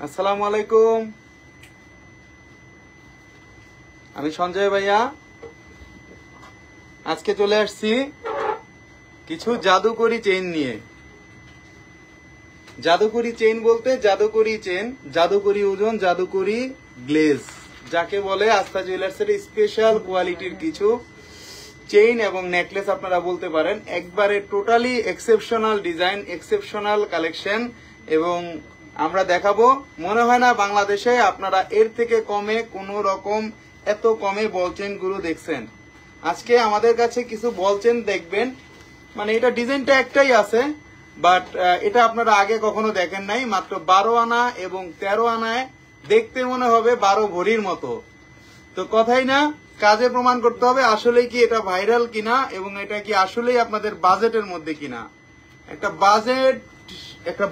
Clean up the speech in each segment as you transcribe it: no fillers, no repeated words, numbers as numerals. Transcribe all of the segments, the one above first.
আসসালামু আলাইকুম। আমি সঞ্জয় ভাইয়া। আজকে চলে আসছি কিছু জাদুকরি চেইন নিয়ে। জাদুকরি চেইন বলতে জাদুকরি চেইন, জাদুকরি ওজন, জাদুকরি গ্লেজ, যাকে বলে আস্থা জুয়েলার্সের স্পেশাল কোয়ালিটির কিছু চেইন এবং নেকলেস আপনারা বলতে পারেন। একবারে totally exceptional design, exceptional collection, এবং আমরা দেখাবো। মনে হয় না বাংলাদেশে আপনারা এর থেকে কমে কোনো রকম এত কমে বল চেইন গুলো দেখছেন। আজকে আমাদের কাছে কিছু বল চেইন দেখবেন, মানে এটা ডিজাইনটা একটাই আছে, বাট এটা আপনারা আগে কখনো দেখেন নাই। মাত্র 12 আনা এবং 13 আনায় দেখতে মনে হবে 12 ভরির মতো। তো কথাই না, কাজে প্রমাণ করতে হবে আসলে কি এটা ভাইরাল কিনা এবং এটা কি আসলেই আপনাদের বাজেটের মধ্যে কিনা। একটা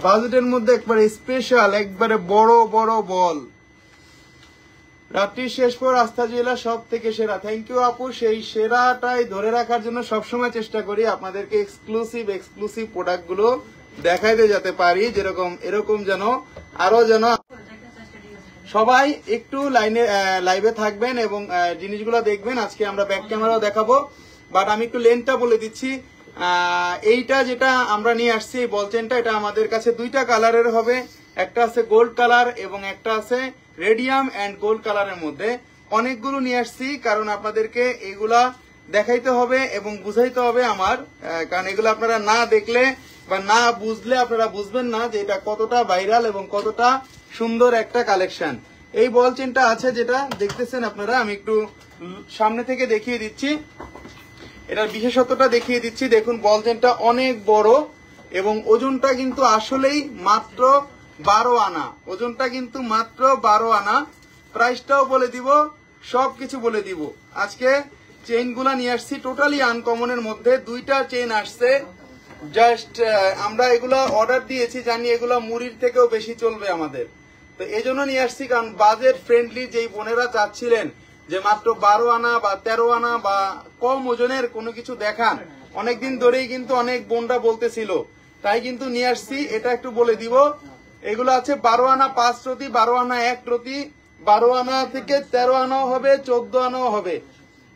বাজেটের মধ্যে একবারে স্পেশাল, একবারে বড় বড় বল। রাত্রির শেষ পর আস্থা জুয়েলার্স সব থেকে সেরা। থ্যাংক ইউ আপু। সেই সেরাটাই ধরে রাখার জন্য সবসময় চেষ্টা করি আপনাদেরকে এক্সক্লুসিভ প্রোডাক্ট গুলো দেখাইতে যেতে পারি, যেরকম এরকম যেন আরো যেন সবাই একটু লাইভে থাকবেন এবং জিনিসগুলো দেখবেন। আজকে আমরা ব্যাক ক্যামেরাও দেখাবো, বাট আমি একটু লেন্থটা বলে দিচ্ছি। এইটা যেটা আমরা নিয়ে আসছি বল চেইনটা, এটা আমাদের কাছে দুইটা কালারের হবে। একটা আছে গোল্ড কালার এবং একটা আছে রেডিয়াম এন্ড গোল্ড কালারের মধ্যে। অনেকগুলো নিয়ে আসছি কারণ আপনাদেরকে এগুলা দেখাইতে হবে এবং বুঝাইতে হবে আমার, কারণ এগুলো আপনারা না দেখলে বা না বুঝলে আপনারা বুঝবেন না যে এটা কতটা ভাইরাল এবং কতটা সুন্দর একটা কালেকশন। এই বল চেইনটা আছে যেটা দেখতেছেন আপনারা, আমি একটু সামনে থেকে দেখিয়ে দিচ্ছি, এটার বিশেষত্বটা দেখিয়ে দিচ্ছি। দেখুন বল চেইনটা অনেক বড় এবং ওজনটা কিন্তু আসলেই মাত্র 12 আনা। ওজনটা কিন্তু মাত্র 12 আনা। প্রাইসটাও বলে দিব, সবকিছু বলে দিব। আজকে চেইন গুলা নিয়ে আসছি টোটালি আনকমনের মধ্যে। দুইটা চেইন আসছে, জাস্ট আমরা এগুলা অর্ডার দিয়েছি, জানি এগুলা মুড়ির থেকেও বেশি চলবে আমাদের। তো এই জন্য নিয়ে আসছি, কারণ বাজেট ফ্রেন্ডলি যেই বোনেরা চাচ্ছিলেন যে মাত্র 12 আনা বা 13 আনা বা কম ওজনের কোনো কিছু দেখান, অনেকদিন ধরেই কিন্তু অনেক বোনরা বলতেছিল, তাই কিন্তু নিয়ে আসছি। এটা একটু বলে দিব। এগুলো আছে 12 আনা 5 রতি, 12 আনা 1 রতি, 12 আনা থেকে 13 আনাও হবে, 14 আনাও হবে।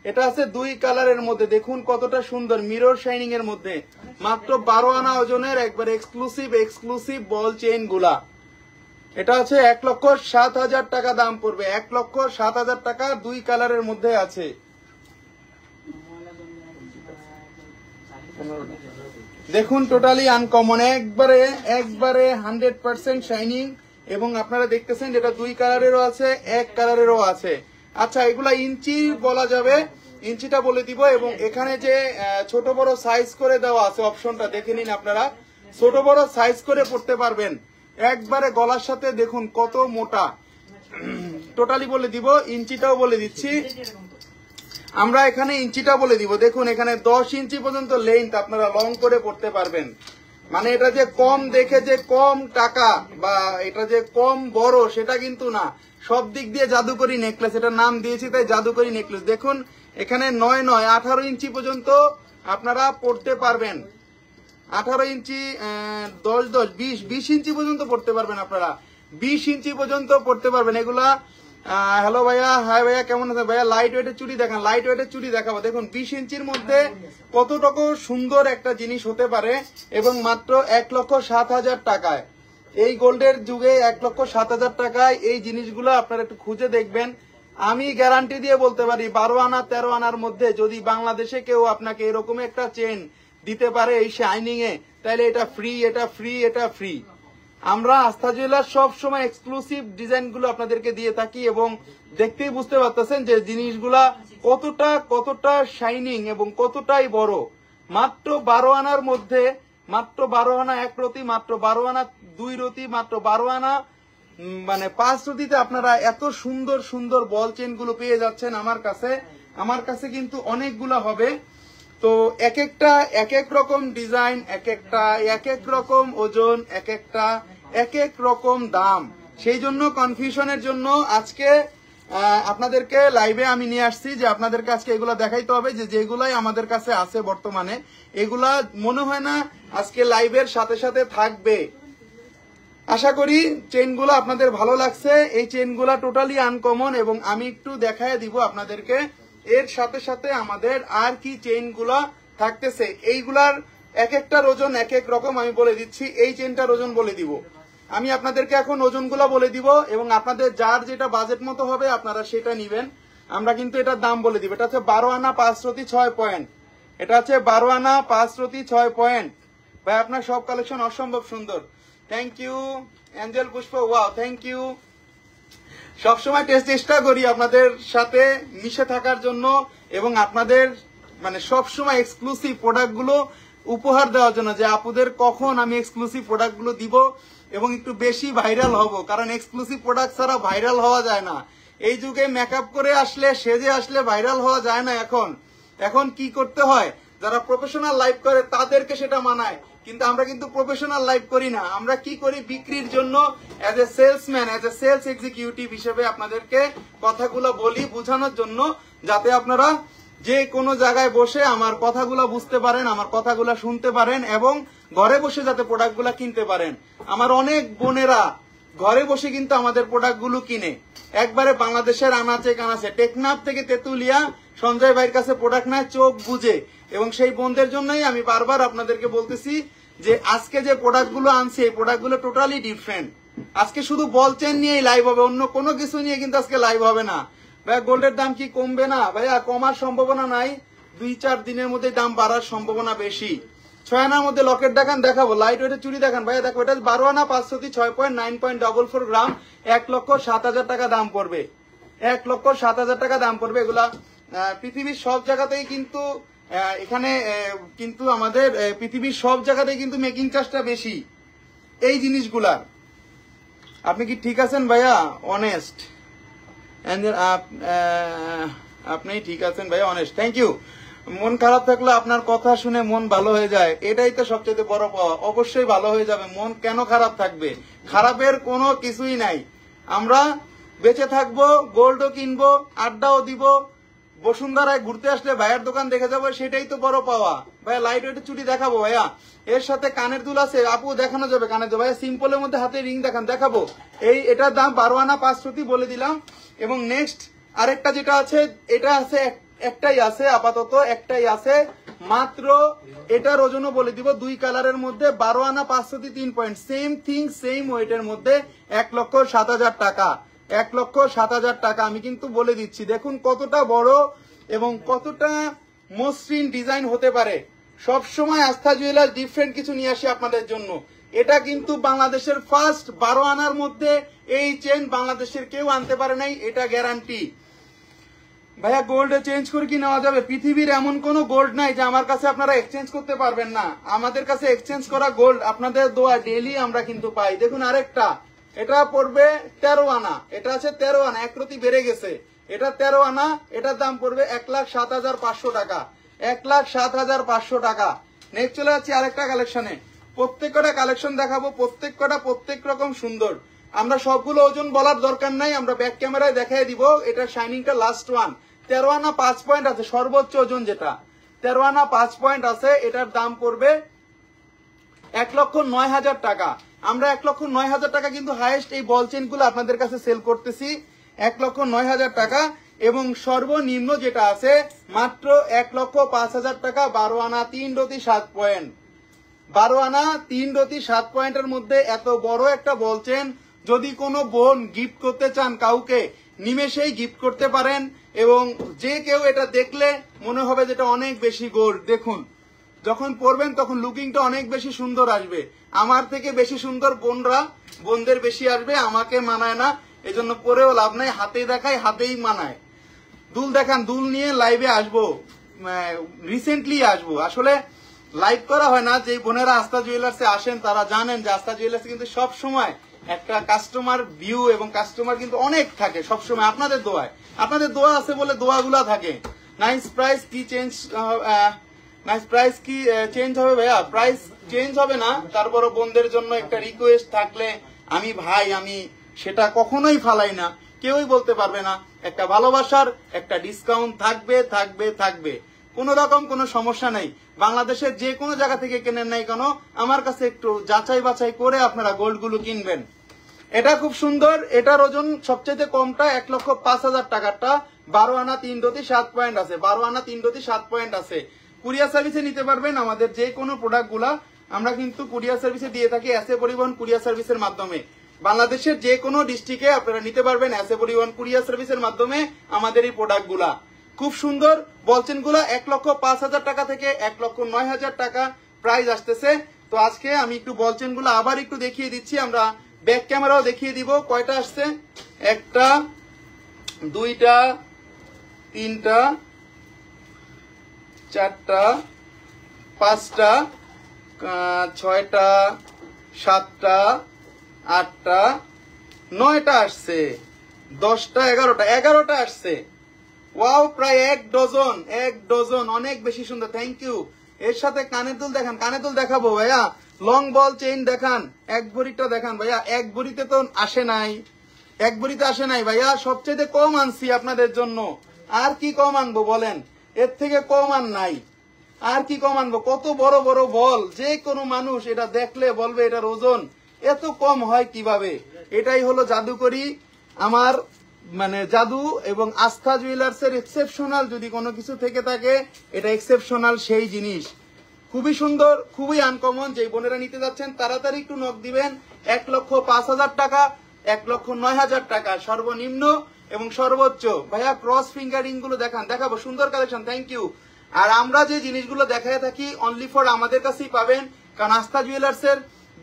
এটা আছে দুই কালারের মধ্যে। দেখুন কতটা সুন্দর মিরর শাইনিং এর মধ্যে। মাত্র 12 আনা ওজনের একবার এক্সক্লুসিভ বল চেইন গুলা। এটা আছে 1,07,000 টাকা দাম পড়বে। 1,07,000 টাকা, দুই কালারের মধ্যে আছে। দেখুন টোটালি আনকমন, একবারে 100% শাইনিং, এবং আপনারা দেখতেছেন যেটা দুই কালারেরও আছে, এক কালারেরও আছে। আচ্ছা, এগুলা ইঞ্চি বলা যাবে, ইঞ্চিটা বলে দিব। এবং এখানে যে ছোট বড় সাইজ করে দেওয়া আছে অপশনটা দেখে নিন আপনারা, ছোট বড় সাইজ করে পড়তে পারবেন। একবারে গলার সাথে দেখুন কত মোটা। টোটালি বলে দিব, ইঞ্চিটাও বলে দিচ্ছি আমরা। এখানে ইঞ্চিটা বলে দিব। দেখুন এখানে 10 ইঞ্চি পর্যন্ত লেন্থ আপনারা লং করে পড়তে পারবেন। মানে এটা যে কম দেখে যে কম টাকা বা এটা যে কম বড় সেটা কিন্তু না, সব দিক দিয়ে জাদুকরি নেকলেস। এটার নাম দিয়েছি তাই জাদুকরি নেকলেস। দেখুন এখানে 9 18 ইঞ্চি পর্যন্ত আপনারা পড়তে পারবেন। 18 ইঞ্চি 10 10 20 ইঞ্চি পর্যন্ত পড়তে পারবেন আপনারা। 20 ইঞ্চি পর্যন্ত পড়তে পারবেন এগুলা। হ্যালো ভাইয়া, হাই ভাইয়া, কেমন আছেন ভাইয়া? লাইট ওয়েটের চুড়ি দেখান, লাইট ওয়েটের চুড়ি দেখাবো। দেখুন 20 ইঞ্চির মধ্যে কতটুকু সুন্দর একটা জিনিস হতে পারে, এবং মাত্র 1,07,000 টাকায়। এই গোল্ডের যুগে 1,07,000 টাকায় এই জিনিসগুলো আপনারা একটু খুঁজে দেখবেন। আমি গ্যারান্টি দিয়ে বলতে পারি 12 আনা 13 আনার মধ্যে যদি বাংলাদেশে কেউ আপনাকে এরকম একটা চেন দিতে পারে এই শাইনিং এ, তাহলে এটা ফ্রি। আমরা আস্থা জুয়েলার্স সব সময় এক্সক্লুসিভ ডিজাইন গুলো আপনাদেরকে দিয়ে থাকি, এবং দেখতেই বুঝতে পারতেছেন যে জিনিসগুলা কতটা শাইনিং এবং কতটাই বড়। মাত্র 12 আনার মধ্যে, মাত্র 12 আনা 1 রতি, মাত্র 12 আনা 2 রতি, মাত্র 12 আনা মানে 5 রতিতে আপনারা এত সুন্দর বল চেন গুলো পেয়ে যাচ্ছেন আমার কাছে কিন্তু অনেকগুলা হবে। তো এক একটা এক এক রকম ডিজাইন, এক এক রকম ওজন, এক এক রকম দাম। সেই জন্য কনফিউশনের জন্য আজকে আপনাদেরকে লাইভে আমি নিয়ে আসছি যে আপনাদেরকে আজকে এগুলা দেখাইতে হবে যে যেগুলাই আমাদের কাছে আছে বর্তমানে। এগুলা মনে হয় না আজকে লাইভের সাথে সাথে থাকবে। আশা করি চেনগুলো আপনাদের ভালো লাগছে। এই চেনগুলো টোটালি আনকমন এবং আমি একটু দেখায় দিব আপনাদেরকে। এর সাথে সাথে আমাদের আর কি চেনগুলো থাকতেছে, এইগুলার এক একটার ওজন এক এক রকম আমি বলে দিচ্ছি। এই চেনটার ওজন বলে দিব আমি আপনাদেরকে, এখন ওজনগুলো বলে দিব এবং আপনাদের যার যেটা বাজেট মতো হবে আপনারা সেটা নিবেন। আমরা কিন্তু এটার দাম বলে দিব। এটা হচ্ছে 12 আনা 5 রতি 6 পয়েন্ট। এটা হচ্ছে 12 আনা 5 রতি 6 পয়েন্ট। ভাই আপনার সব কালেকশন অসম্ভব সুন্দর। Thank you Angel Pushpa, wow thank you. সবসময় চেষ্টা করি আপনাদের সাথে মিশে থাকার জন্য এবং আপনাদের মানে সবসময় এক্সক্লুসিভ প্রোডাক্টগুলো উপহার দেওয়ার জন্য, যে আপুদের কখন আমি এক্সক্লুসিভ প্রোডাক্টগুলো দিব এবং একটু বেশি ভাইরাল হব, কারণ এক্সক্লুসিভ প্রোডাক্ট ছাড়া ভাইরাল হওয়া যায় না। এই যুগে মেকআপ করে আসলে সেজে আসলে ভাইরাল হওয়া যায় না। এখন কি করতে হয়, যারা প্রফেশনাল লাইভ করে তাদেরকে সেটা মানায়, কিন্তু আমরা কিন্তু প্রফেশনাল লাইভ করি না। আমরা কি করি, বিক্রির জন্য as a salesman, as a sales executive হিসেবে আপনাদেরকে কথাগুলো বলি বোঝানোর জন্য, যাতে আপনারা যে কোনো জায়গায় বসে আমার কথাগুলো বুঝতে পারেন, আমার কথাগুলো শুনতে পারেন এবং ঘরে বসে যাতে প্রোডাক্টগুলো কিনতে পারেন। আমার অনেক বোনেরা ঘরে বসে কিন্তু আমাদের প্রোডাক্টগুলো কিনে, একবারে বাংলাদেশের আনাচে কানাচে, টেকনাফ থেকে তেতুলিয়া সঞ্জয় ভাইয়ের কাছে প্রোডাক্ট নেয় চোখ বুঝে। এবং সেই বোনদের জন্যই আমি বারবার আপনাদেরকে বলতেছি যে আজকে যে প্রোডাক্টগুলো আনছি এই প্রোডাক্টগুলো টোটালি ডিফারেন্ট। আজকে শুধু বল চেন নিয়েই লাইভ হবে, অন্য কোনো কিছু নিয়ে কিন্তু আজকে লাইভ হবে না। ভাইয়া গোল্ডের দাম কি কমবে না? ভাইয়া কমার সম্ভাবনা নাই, 2-4 দিনের মধ্যে দাম বাড়ার সম্ভাবনা বেশি। 6 আনার মধ্যে লকেট দেখান, দেখাবো। লাইট ওয়েটের চুড়ি দেখান ভাইয়া, দেখো এটা 12 আনা 5 রতি 6 পয়েন্ট 9.44 গ্রাম, 1,07,000 টাকা দাম পড়বে। 1,07,000 টাকা দাম পড়বে। এগুলা পৃথিবীর সব জায়গাতেই কিন্তু এখানে কিন্তু আমাদের পৃথিবীর সব জায়গাতেই কিন্তু মেকিং চার্জটা বেশি এই জিনিসগুলার। আপনি কি ঠিক আছেন ভাইয়া? অনেস্ট আপনি ঠিক আছেন ভাইয়া, অনেস্ট। Thank you. মন খারাপ থাকলে আপনার কথা শুনে মন ভালো হয়ে যায়, এটাই তো সবচেয়ে বড় পাওয়া। অবশ্যই ভালো হয়ে যাবে, মন কেন খারাপ থাকবে? খারাপের কোনো কিছুই নাই। আমরা বেঁচে থাকবো, গোল্ডও কিনবো, আড্ডাও দিব, বসুন্ধরায় ঘুরতে আসলে ভাইয়ের দোকান দেখে যাবো, সেটাই তো বড় পাওয়া। ভাইয়া লাইট ওয়েটের চুড়ি দেখাবো ভাইয়া, এর সাথে কানের দুল আছে, আপু দেখানো যাবে কানের দুল। ভাইয়া সিম্পলের মধ্যে হাতে রিং দেখান, দেখাবো। এটার দাম 12 আনা 5 রতি বলে দিলাম। এবং নেক্সট আরেকটা যেটা আছে, এটা আছে একটাই আছে, আপাতত একটাই আছে মাত্র। এটার ওজনও বলে দিব, 2 কালারের মধ্যে 12 আনা 5 রতি 3 পয়েন্ট, সেম থিং সেম ওয়েটের মধ্যে 1,07,000 টাকা। 1,07,000 টাকা আমি কিন্তু বলে দিচ্ছি। দেখুন কতটা বড় এবং কতটা মসৃণ ডিজাইন হতে পারে। সবসময় আস্থা জুয়েলার্স ডিফারেন্ট কিছু নিয়ে আসি আপনাদের জন্য। এটা কিন্তু বাংলাদেশের ফার্স্ট 12 আনার মধ্যে এই চেন বাংলাদেশের কেউ আনতে পারে নাই, এটা গ্যারান্টি। ভাইয়া গোল্ড চেঞ্জ করে কি নেওয়া যাবে? পৃথিবীর এমন কোন গোল্ড নাই যে আমার কাছে আপনারা এক্সচেঞ্জ করতে পারবেন না। আমাদের কাছে এক্সচেঞ্জ করা গোল্ড আপনাদের দোয়া ডেইলি আমরা কিন্তু পাই। দেখুন আরেকটা, এটা পড়বে 13 আনা, এটা আছে 13 আনা, 1 রতি বেড়ে গেছে। এটা 13 আনা, এটার দাম পড়বে 1,07,500 টাকা। 1,07,500 টাকা। নেক্সট চলে যাচ্ছি আরেকটা কালেকশনে। প্রত্যেকটা কালেকশন দেখাবো, প্রত্যেক রকম সুন্দর। আমরা সবগুলো ওজন বলার দরকার নাই, আমরা ব্যাক ক্যামেরায় দেখাই দিব। এটা শাইনিংটা লাস্ট ওয়ান। 13 আনা 5 পয়েন্ট আছে, সর্বোচ্চ ওজন যেটা 13 আনা 5 পয়েন্ট আছে। এটার দাম পড়বে 1,09,000 টাকা। আমরা 1,09,000 টাকা কিন্তু হাইয়েস্ট এই বল চেন গুলো আপনাদের কাছে সেল করতেছি, 1,09,000 টাকা। এবং সর্বনিম্ন যেটা আছে মাত্র 1,05,000 টাকা, 12 আনা 3 রতি 7 পয়েন্ট। 12 আনা 3 রতি 7 পয়েন্টের মধ্যে এত বড় একটা বল চেন যদি কোনো বোন গিফট করতে চান কাউকে, নিমেষেই গিফট করতে পারেন। এবং যে কেউ এটা দেখলে মনে হবে যেটা অনেক বেশি গোল্ড। দেখুন যখন পরবেন তখন লুকিংটা অনেক বেশি সুন্দর আসবে। আমার থেকে বেশি সুন্দর বোনদের বেশি আসবে, আমাকে মানায় না, এজন্য পরেও লাভ নাই, হাতে দেখাই হাতেই মানায়। দুল দেখান, দুল নিয়ে লাইভে আসবো, রিসেন্টলি আসবো। আসলে লাইভ করা হয় না। যে বোনেরা আস্থা জুয়েলার্সে আসেন তারা জানেন যে আস্থা জুয়েলার্সে কিন্তু সব সময় একটা কাস্টমার ভিউ এবং কাস্টমার কিন্তু অনেক থাকে সবসময়। আপনাদের দোয়া আছে বলে দোয়াগুলা থাকে। নাইস প্রাইস কি চেঞ্জ, নাইস প্রাইস কি চেঞ্জ হবে ভাইয়া? প্রাইস চেঞ্জ হবে না, তারপরও বোনদের জন্য একটা রিকোয়েস্ট থাকলে আমি সেটা কখনোই ফালাই না, কেউই বলতে পারবে না। একটা ভালোবাসার একটা ডিসকাউন্ট থাকবে। কোনো রকম কোনো সমস্যা নাই। বাংলাদেশের যে কোনো জায়গা থেকে কেনেন নাই কেন, আমার কাছে একটু যাচাই বাছাই করে আপনারা গোল্ডগুলো কিনবেন। এটা খুব সুন্দর, এটার ওজন সবচেয়ে কমটা 1,05,000 টাকারটা 12 আনা 3 রতি 7 পয়েন্ট আছে, 12 আনা 3 রতি 7 পয়েন্ট আছে। কুরিয়ার সার্ভিসে নিতে পারবেন আমাদের যে কোনো প্রোডাক্ট গুলা, আমরা কিন্তু কুরিয়ার সার্ভিসে দিয়ে থাকি এসএ পরিবহন কুরিয়ার সার্ভিসের মাধ্যমে। বাংলাদেশের যে কোনো ডিস্ট্রিক্টে আপনারা নিতে পারবেন এসএ পরিবহন কুরিয়ার সার্ভিসের মাধ্যমে আমাদের এই প্রোডাক্ট গুলা। খুব সুন্দর বলচেন গুলা 1,05,000 টাকা থেকে 1,09,000 টাকা প্রাইস আসতেছে। তো আজকে আমি একটু বলচেন গুলা আবার একটু দেখিয়ে দিচ্ছি, আমরা ব্যাক ক্যামেরাও দেখিয়ে দিব কয়টা আসছে। 1টা 2টা 3টা 4টা 5টা 6টা 7টা 8টা 9টা আসছে, 10টা 11টা আসছে। ওয়াও, প্রায় 1 ডজন, অনেক বেশি সুন্দর, থ্যাংক ইউ। এর সাথে কানের দুল দেখান, কানের দুল দেখাবো ভাইয়া। লং বল চেইন দেখান, 1 ভরিটা দেখান ভাইয়া। 1 ভরিতে তো আসে নাই, 1 ভরিতে আসে নাই ভাইয়া, সবচেয়ে কম আনছি আপনাদের জন্য। আর কি কম আনবো বলেন, এর থেকে কম আর নাই। আর কি কম আনবো, কত বড় বড় বল, যে কোনো মানুষ এটা দেখলে বলবে এটার ওজন এত কম হয় কিভাবে। এটাই হলো জাদুকরি আমার মানে জাদু, এবং আস্থা জুয়েলার্স এর এক্সেপশনাল যদি কোনো কিছু থেকে থাকে এটা এক্সেপশনাল সেই জিনিস। খুবই সুন্দর, খুবই আনকমন। যে বোনেরা নিতে যাচ্ছেন তাড়াতাড়ি একটু নক দিবেন। 1,05,000 টাকা, 1,09,000 টাকা সর্বনিম্ন এবং সর্বোচ্চ। ভাইয়া ক্রস ফিঙ্গারিং গুলো দেখান, দেখাবো, সুন্দর কালেকশন, থ্যাংক ইউ। আর আমরা যে জিনিসগুলো দেখায় থাকি অনলি ফর আমাদের কাছেই পাবেন, কারণ আস্থা জুয়েলার্স এর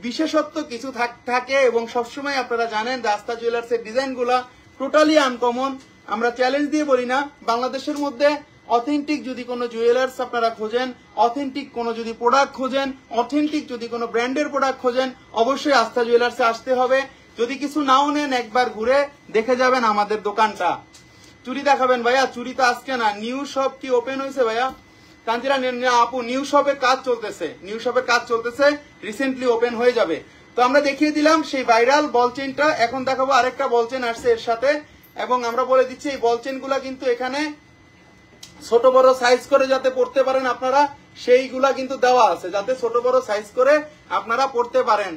বিশেষত্ব কিছু থাকে এবং সবসময় আপনারা জানেন যে আস্থা জুয়েলার্স এর ডিজাইন গুলা টোটালি আনকমন। আমরা চ্যালেঞ্জ দিয়ে বলি না, বাংলাদেশের মধ্যে অথেন্টিক যদি কোনো জুয়েলার্স আপনারা খোঁজেন, অথেন্টিক কোনো যদি প্রোডাক্ট খোঁজেন, অথেন্টিক যদি কোনো ব্র্যান্ডের প্রোডাক্ট খোঁজেন, অবশ্যই আস্থা জুয়েলার্সে আসতে হবে। যদি কিছু নাও নেন একবার ঘুরে দেখে যাবেন আমাদের দোকানটা। চুরি দেখাবেন ভাইয়া, চুরি তো আজকে না, নিউ শপ কি ওপেন হয়েছে ভাইয়া? কাঞ্চিরা আপু, নিউ শপের কাজ চলতেছে, নিউ শপের কাজ চলতেছে, রিসেন্টলি ওপেন হয়ে যাবে। তো আমরা দেখিয়ে দিলাম সেই ভাইরাল বল চেনটা, এখন দেখাবো আরেকটা বল চেন আসছে এর সাথে। এবং আমরা বলে দিচ্ছি এই বল চেন গুলা কিন্তু এখানে ছোট বড় সাইজ করে যাতে পড়তে পারেন আপনারা, সেইগুলা কিন্তু দেওয়া আছে, যাতে ছোট বড় সাইজ করে আপনারা পড়তে পারেন।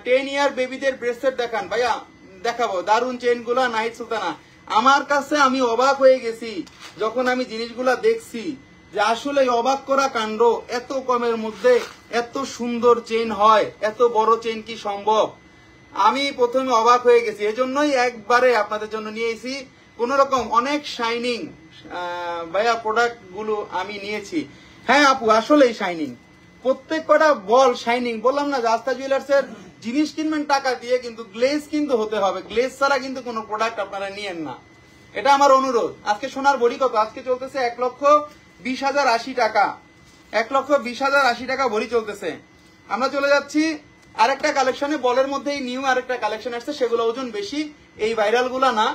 10 ইয়ার বেবিদের ব্রেসলেট দেখান ভাইয়া, দেখাবো দারুন চেন গুলা, নাহিদ সুলতানা। আমার কাছে আমি অবাক হয়ে গেছি যখন আমি জিনিসগুলা দেখছি, যে আসলে অবাক করা কাণ্ড, এত কমের মধ্যে এত সুন্দর চেন হয়, এত বড় চেন কি সম্ভব? আমি প্রথমে অবাক হয়ে গেছি, এজন্যই একবারে আপনাদের জন্য নিয়ে এসেছি। কোন রকম অনেক শাইনিং ভাইয়া প্রোডাক্ট গুলো আমি নিয়েছি। হ্যাঁ আপু, আসলেই শাইনিং, প্রত্যেক কটা বল শাইনিং। বললাম না যে আস্থা জুয়েলার্স এর জিনিস কিনবেন টাকা দিয়ে, কিন্তু গ্লেজ কিন্তু হতে হবে, গ্লেজ ছাড়া কিন্তু কোনো প্রোডাক্ট আপনারা নিয়েন না, এটা আমার অনুরোধ। আজকে সোনার ভরি কত? আজকে চলতেছে 1,20,080 টাকা, 1,20,080 টাকা ভরি চলতেছে। আমরা চলে যাচ্ছি আরেকটা কালেকশনে, বলের মধ্যেই নিউ আরেকটা কালেকশন আসছে, সেগুলো ওজন বেশি, এই ভাইরাল গুলা না।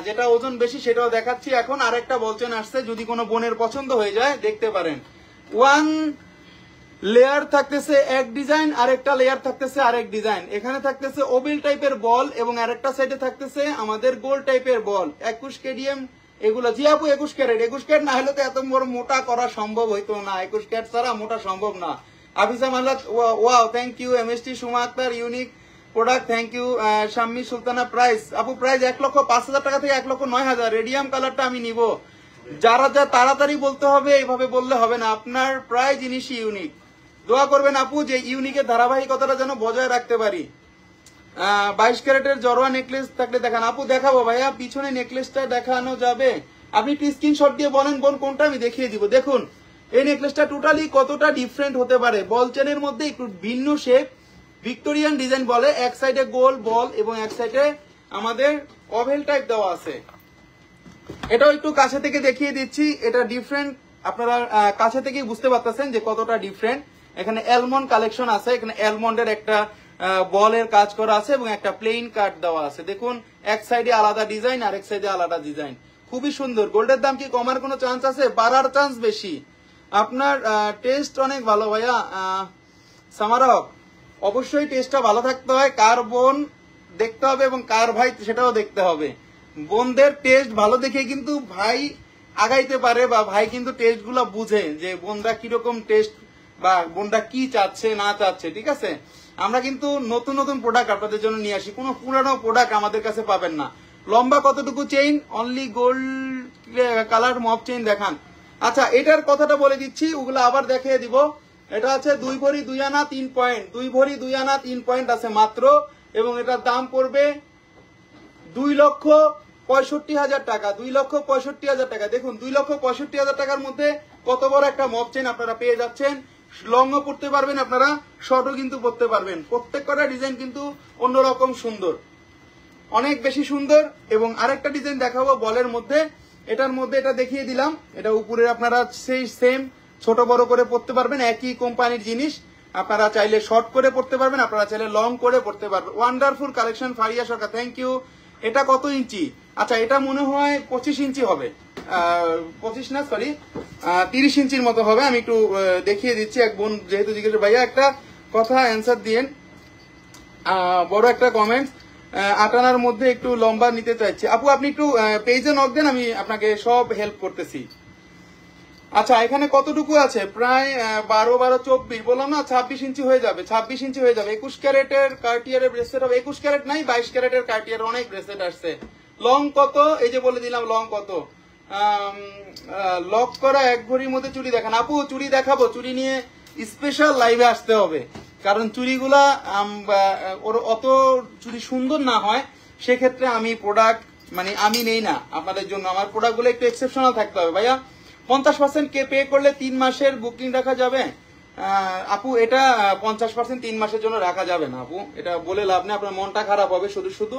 যেটা ওজন বেশি সেটাও দেখাচ্ছি এখন। আরেকটা বলছেন আসছে, যদি কোনো বোনের পছন্দ হয়ে যায় দেখতে পারেন। 1 লেয়ার থাকতেছে এক ডিজাইন, আরেকটা লেয়ার থাকতেছে আরেক ডিজাইন। এখানে থাকতেছে ওবেল টাইপের বল এবং আরেকটা সাইডে থাকতেছে আমাদের গোল টাইপের বল। 21 কেডিএম এগুলো। জি আপু 21 ক্যারেট, 21 ক্যারেট না হলে তো এত বড় মোটা করা সম্ভব হইতো না, 21 ক্যারেট ছাড়া মোটা সম্ভব না। Hafiza Mallat, wow thank you. MST Suma Akter, unique product, thank you. Shammi Sultana, price আপু প্রাইস 1,05,000 টাকা থেকে 1,09,000। রেডিয়াম কালারটা আমি নিব, যারা যা তাড়াতাড়ি বলতে হবে, এইভাবে বললে হবে না, আপনার প্রায় জিনিসই ইউনিক। দোয়া করবেন আপু যে ইউনিকের ধারাবাহিকতাটা যেন বজায় রাখতে পারি। 22 ক্যারেটের জড়োয়া নেকলেস থাকলে দেখান। আপু দেখাবো ভাইয়া, পিছনে নেকলেসটা দেখানো যাবে? আপনি একটু স্ক্রিনশট দিয়ে বলেন বোন কোনটা, আমি দেখিয়ে দিব। দেখুন এই নেকলেসটা টোটালি কতটা ডিফারেন্ট হতে পারে। বল চেনের মধ্যে একটু ভিন্ন শেপ, ভিক্টোরিয়ান ডিজাইন বলে। এক সাইডে গোল বল এবং এক সাইডে আমাদের ওভেল টাইপ দেওয়া আছে। এটাও একটু কাছে থেকে দেখিয়ে দিচ্ছি, এটা ডিফারেন্ট, আপনারা কাছে থেকেই বুঝতে পারতেছেন যে কতটা ডিফারেন্ট। এখানে অ্যালমন্ড কালেকশন আছে, এখানে অ্যালমন্ডের একটা বলের কাজ করা আছে এবং একটা প্লেন কাট দেওয়া আছে। দেখুন এক সাইডে আলাদা ডিজাইন, আরেক সাইডে আলাদা ডিজাইন, খুবই সুন্দর। গোল্ডের দাম কি কমার কোনো চান্স আছে? বাড়ার চান্স বেশি। আপনার টেস্ট অনেক ভালো ভাইয়া সামারক, অবশ্যই টেস্টটা ভালো থাকতে হয়। কার বোন দেখতে হবে এবং কার ভাই সেটাও দেখতে হবে। বোনদের টেস্ট ভালো দেখে কিন্তু ভাই আগাইতে পারে, বা ভাই কিন্তু টেস্ট গুলা বুঝে যে বোনরা কিরকম টেস্ট বা বোনরা কি চাচ্ছে না চাচ্ছে, ঠিক আছে। আমরা কিন্তু নতুন নতুন প্রোডাক্ট আপনাদের জন্য নিয়ে আসি, কোনো পুরানো প্রোডাক্ট আমাদের কাছে পাবেন না। লম্বা কতটুকু চেইন, অনলি গোল্ড কালার মপ চেইন দেখান। আচ্ছা, এটার কথাটা বলে দিচ্ছি, ওগুলো আবার দেখিয়ে দিব। এটা আছে 2 ভরি 2 আনা 3 পয়েন্ট, 2 ভরি 2 আনা 3 পয়েন্ট আছে মাত্র, এবং এটার দাম পড়বে 2,65,000 টাকা। 2,65,000 টাকা। দেখুন 2,65,000 টাকার মধ্যে কত বড় একটা মপ চেইন আপনারা পেয়ে যাচ্ছেন। লংও পড়তে পারবেন আপনারা, শর্টও কিন্তু পড়তে পারবেন। প্রত্যেকটা ডিজাইন কিন্তু অন্যরকম সুন্দর, অনেক বেশি সুন্দর। এবং আরেকটা ডিজাইন দেখাবো বলের মধ্যে, এটার মধ্যে এটা দেখিয়ে দিলাম। এটা উপরে আপনারা সেই সেম ছোট বড় করে পড়তে পারবেন, একই কোম্পানির জিনিস। আপনারা চাইলে শর্ট করে পড়তে পারবেন, আপনারা চাইলে লং করে পড়তে পারবেন। Wonderful collection Faria Sarkar, thank you. এটা কত ইঞ্চি? আচ্ছা, এটা মনে হয় 25 ইঞ্চি হবে, 25 না সরি 30 ইঞ্চির মতো হবে। আমি একটু দেখিয়ে দিচ্ছি। এক বোন যেহেতু জিজ্ঞেস, ভাইয়া একটা কথা অ্যান্সার দিয়েন, বড় একটা কমেন্টস, 8 আনার মধ্যে একটু লম্বা নিতে চাইছি। আপু আপনি একটু পেজে নক দেন, আমি আপনাকে সব হেল্প করতেছি। আচ্ছা, এখানে কতটুকু আছে? প্রায় 12-24 বললাম না, 26 ইঞ্চি হয়ে যাবে, 26 ইঞ্চি হয়ে যাবে। 21 ক্যারেটের কার্টিয়ারের ব্রেসলেট হবে। 21 ক্যারেট নাই, 22 ক্যারেটের কার্টিয়ার অনেক ব্রেসলেট আসছে। লং কত? এই যে বলে দিলাম লং কত। লক করা 1 ভরির মধ্যে চুড়ি দেখান। আপু চুড়ি দেখাবো, চুড়ি নিয়ে স্পেশাল লাইভে আসতে হবে, কারণ চুড়িগুলা ওর অত চুড়ি সুন্দর না হয়, সেক্ষেত্রে আমি প্রোডাক্ট মানে আমি নেই না আপনাদের জন্য। আমার প্রোডাক্টগুলো একটু এক্সেপশনাল থাকতে হবে। ভাইয়া 50% কে পে করলে 3 মাসের বুকিং রাখা যাবে? আপু এটা 50% 3 মাসের জন্য রাখা যাবে না আপু, এটা বলে লাভ নেই, আপনার মনটা খারাপ হবে শুধু শুধু।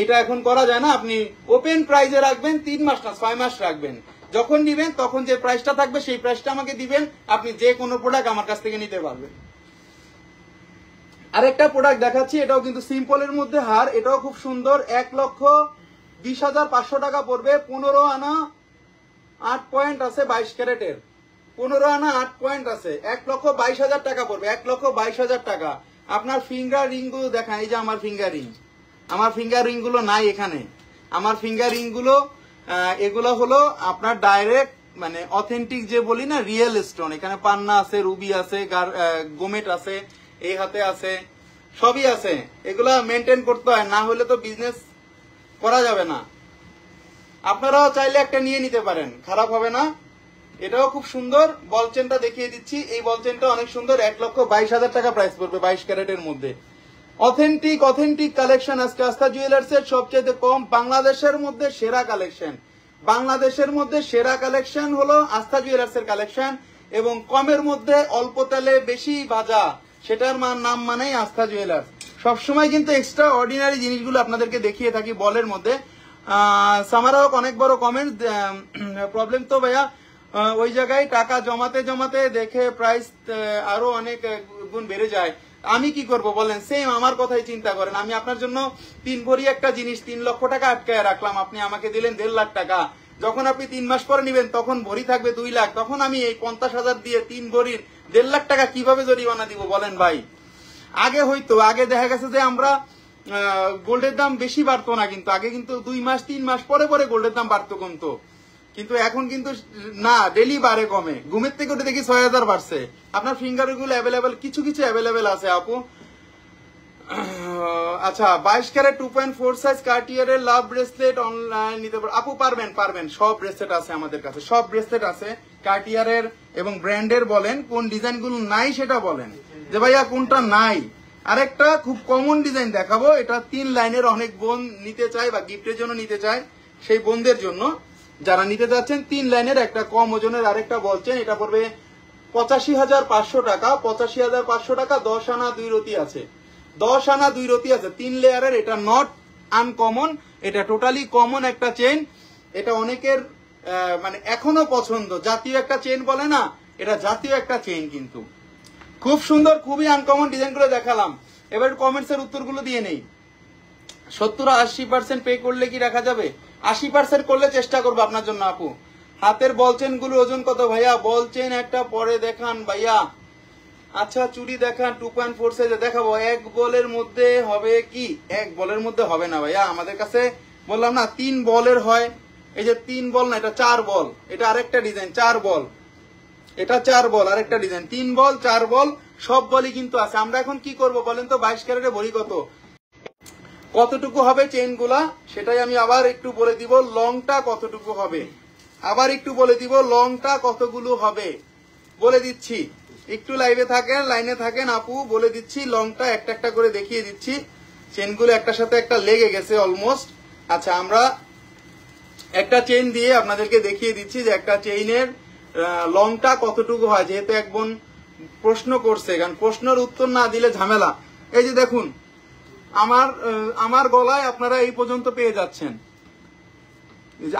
এটা এখন করা যায় না। আপনি ওপেন প্রাইজে রাখবেন, 3 মাস না 6 মাস রাখবেন। যখন নিবেন তখন যে প্রাইসটা থাকবে সেই প্রাইসটা আমাকে দিবেন, আপনি যে কোনো প্রোডাক্ট আমার কাছ থেকে নিতে পারবেন। আরেকটা প্রোডাক্ট দেখাচ্ছি, এটাও কিন্তু সিম্পলের মধ্যে হার, এটাও খুব সুন্দর। 1,20,500 টাকা পড়বে। 15 আনা 8 পয়েন্ট আছে 22 ক্যারেটের, 15 আনা 8 পয়েন্ট আছে, 1,22,000 টাকা পড়বে। 1,22,000 টাকা। আপনার ফিঙ্গার রিং গুলো দেখান। এই যে আমার ফিঙ্গার রিং, আমার ফিঙ্গার রিং গুলো নাই এখানে। আমার ফিঙ্গার রিং গুলো এগুলো হলো আপনার ডাইরেক্ট মানে অথেন্টিক যে বলি না, রিয়েল স্টোন। এখানে পান্না আছে, রুবি আছে, গোমেট আছে, এই হাতে আছে, সবই আছে। এগুলা মেনটেন করতে হয়, না হলে তো বিজনেস করা যাবে না। আপনারাও চাইলে একটা নিয়ে নিতে পারেন, খারাপ হবে না। এটাও খুব সুন্দর। বল চেনটা দেখিয়ে দিচ্ছি, এই বল চেনটা অনেক সুন্দর। 1,22,000 টাকা প্রাইস পড়বে 22 ক্যারেটের মধ্যে। অথেন্টিক কালেকশন আজকে আস্থা জুয়েলার্সের সবচেয়ে কম, বাংলাদেশের মধ্যে সেরা কালেকশন। বাংলাদেশের মধ্যে সেরা কালেকশন হলো আস্থা জুয়েলার্সের কালেকশন, এবং কমের মধ্যে অল্প তেলে বেশি ভাজা, সেটার নাম মানেই আস্থা জুয়েলার্স। সবসময় কিন্তু এক্সট্রা অর্ডিনারি জিনিসগুলো আপনাদেরকে দেখিয়ে থাকি বলের মধ্যে। সামারাও অনেক বড় কমেন্ট, প্রবলেম তো ভাইয়া ওই জায়গায় টাকা জমাতে জমাতে দেখে প্রাইস আরো অনেক গুণ বেড়ে যায়। আমি কি করব বলেন? সেম আমার কথাই চিন্তা করেন। আমি আপনার জন্য 3 ভরি একটা জিনিস 3 লক্ষ টাকা আটকায় রাখলাম, আপনি আমাকে দিলেন 1.5 লাখ টাকা। যখন আপনি 3 মাস পরে নিবেন তখন ভরি থাকবে 2 লাখ, তখন আমি এই 50,000 দিয়ে 3 ভরির 1.5 লাখ টাকা কিভাবে জরিমানা দিব বলেন ভাই? আগে হয়তো, আগে দেখা গেছে যে আমরা গোল্ডের দাম বেশি বাড়তো না, কিন্তু আগে কিন্তু 2 মাস 3 মাস পরে পরে গোল্ডের দাম বাড়তো কমতো, কিন্তু এখন কিন্তু না, ডেলি বাড়ে কমে। ঘুমের থেকে উঠে দেখি 6,000 বাড়ছে। আপনার ফিঙ্গার গুলো অ্যাভেলেবেল, কিছু কিছু অ্যাভেলেবেল আছে আপু। আচ্ছা, 22 ক্যারেট 2.4 সাইজ কার্টিয়ারের লাভ ব্রেসলেট অনলাইন নিতে পারবেন আপু? পারবেন। সব ব্রেসলেট আছে আমাদের কাছে, সব ব্রেসলেট আছে কার্টিয়ারের এবং ব্র্যান্ডের। বলেন কোন ডিজাইন গুলো নাই সেটা বলেন, যে ভাইয়া কোনটা নাই। আরেকটা খুব কমন ডিজাইন দেখাবো, এটা 3 লাইনের, অনেক বোন নিতে চায় বা গিফটের জন্য নিতে চায়, সেই বোনদের জন্য যারা নিতে যাচ্ছেন 3 লাইনের একটা কম ওজনের আরেকটা বলছেন। এটা পড়বে 85,500 টাকা। 85,500 টাকা। 10 আনা 2 রতি আছে, 10 আনা 2 রতি আছে, 3 লেয়ারের। এটা নট আনকমন, এটা টোটালি কমন একটা চেন। এটা অনেকের মানে এখনো পছন্দ, জাতীয় একটা চেন বলে না, এটা জাতীয় একটা চেন, কিন্তু খুব সুন্দর, খুবই আনকমন ডিজাইনগুলো দেখালাম। এবার কমেন্টস এর উত্তরগুলো দিয়ে নেই। 70-80% পে করলে কি রাখা যাবে? 80% করলে চেষ্টা করবো আপনার জন্য আপু। হাতের বল চেন গুলো ওজন কত ভাইয়া? বল চেন একটা পরে দেখান ভাইয়া। আচ্ছা, চুড়ি দেখান 2.4 সাইজে দেখাবো। 1 বলের মধ্যে হবে কি? 1 বলের মধ্যে হবে না ভাইয়া, আমাদের কাছে বললাম না 3 বলের হয়, এই যে 3 বল না, এটা 4 বল, এটা আরেকটা ডিজাইন 4 বল, এটা 4 বল আরেকটা ডিজাইন, 3 বল 4 বল সব বলই কিন্তু আছে। আমরা এখন কি করব বলেন তো, 22 ক্যারেটে ভরি কতটুকু হবে চেইন গুলা, সেটাই আমি আবার একটু বলে দিব। লংটা কতটুকু হবে আবার একটু বলে দিব, লংটা কতগুলো হবে বলে দিচ্ছি। একটু লাইনে থাকেন আপু, বলে দিচ্ছি লংটা একটা একটা করে দেখিয়ে দিচ্ছি। চেইনগুলো একটার সাথে একটা লেগে গেছে অলমোস্ট। আচ্ছা, আমরা একটা চেইন দিয়ে আপনাদেরকে দেখিয়ে দিচ্ছি যে একটা চেইনের লংটা কতটুকু হয়, যেহেতু এক বোন প্রশ্ন করছে, কারণ প্রশ্নের উত্তর না দিলে ঝামেলা। এই যে দেখুন, আমার গলায় আপনারা এই পর্যন্ত পেয়ে যাচ্ছেন,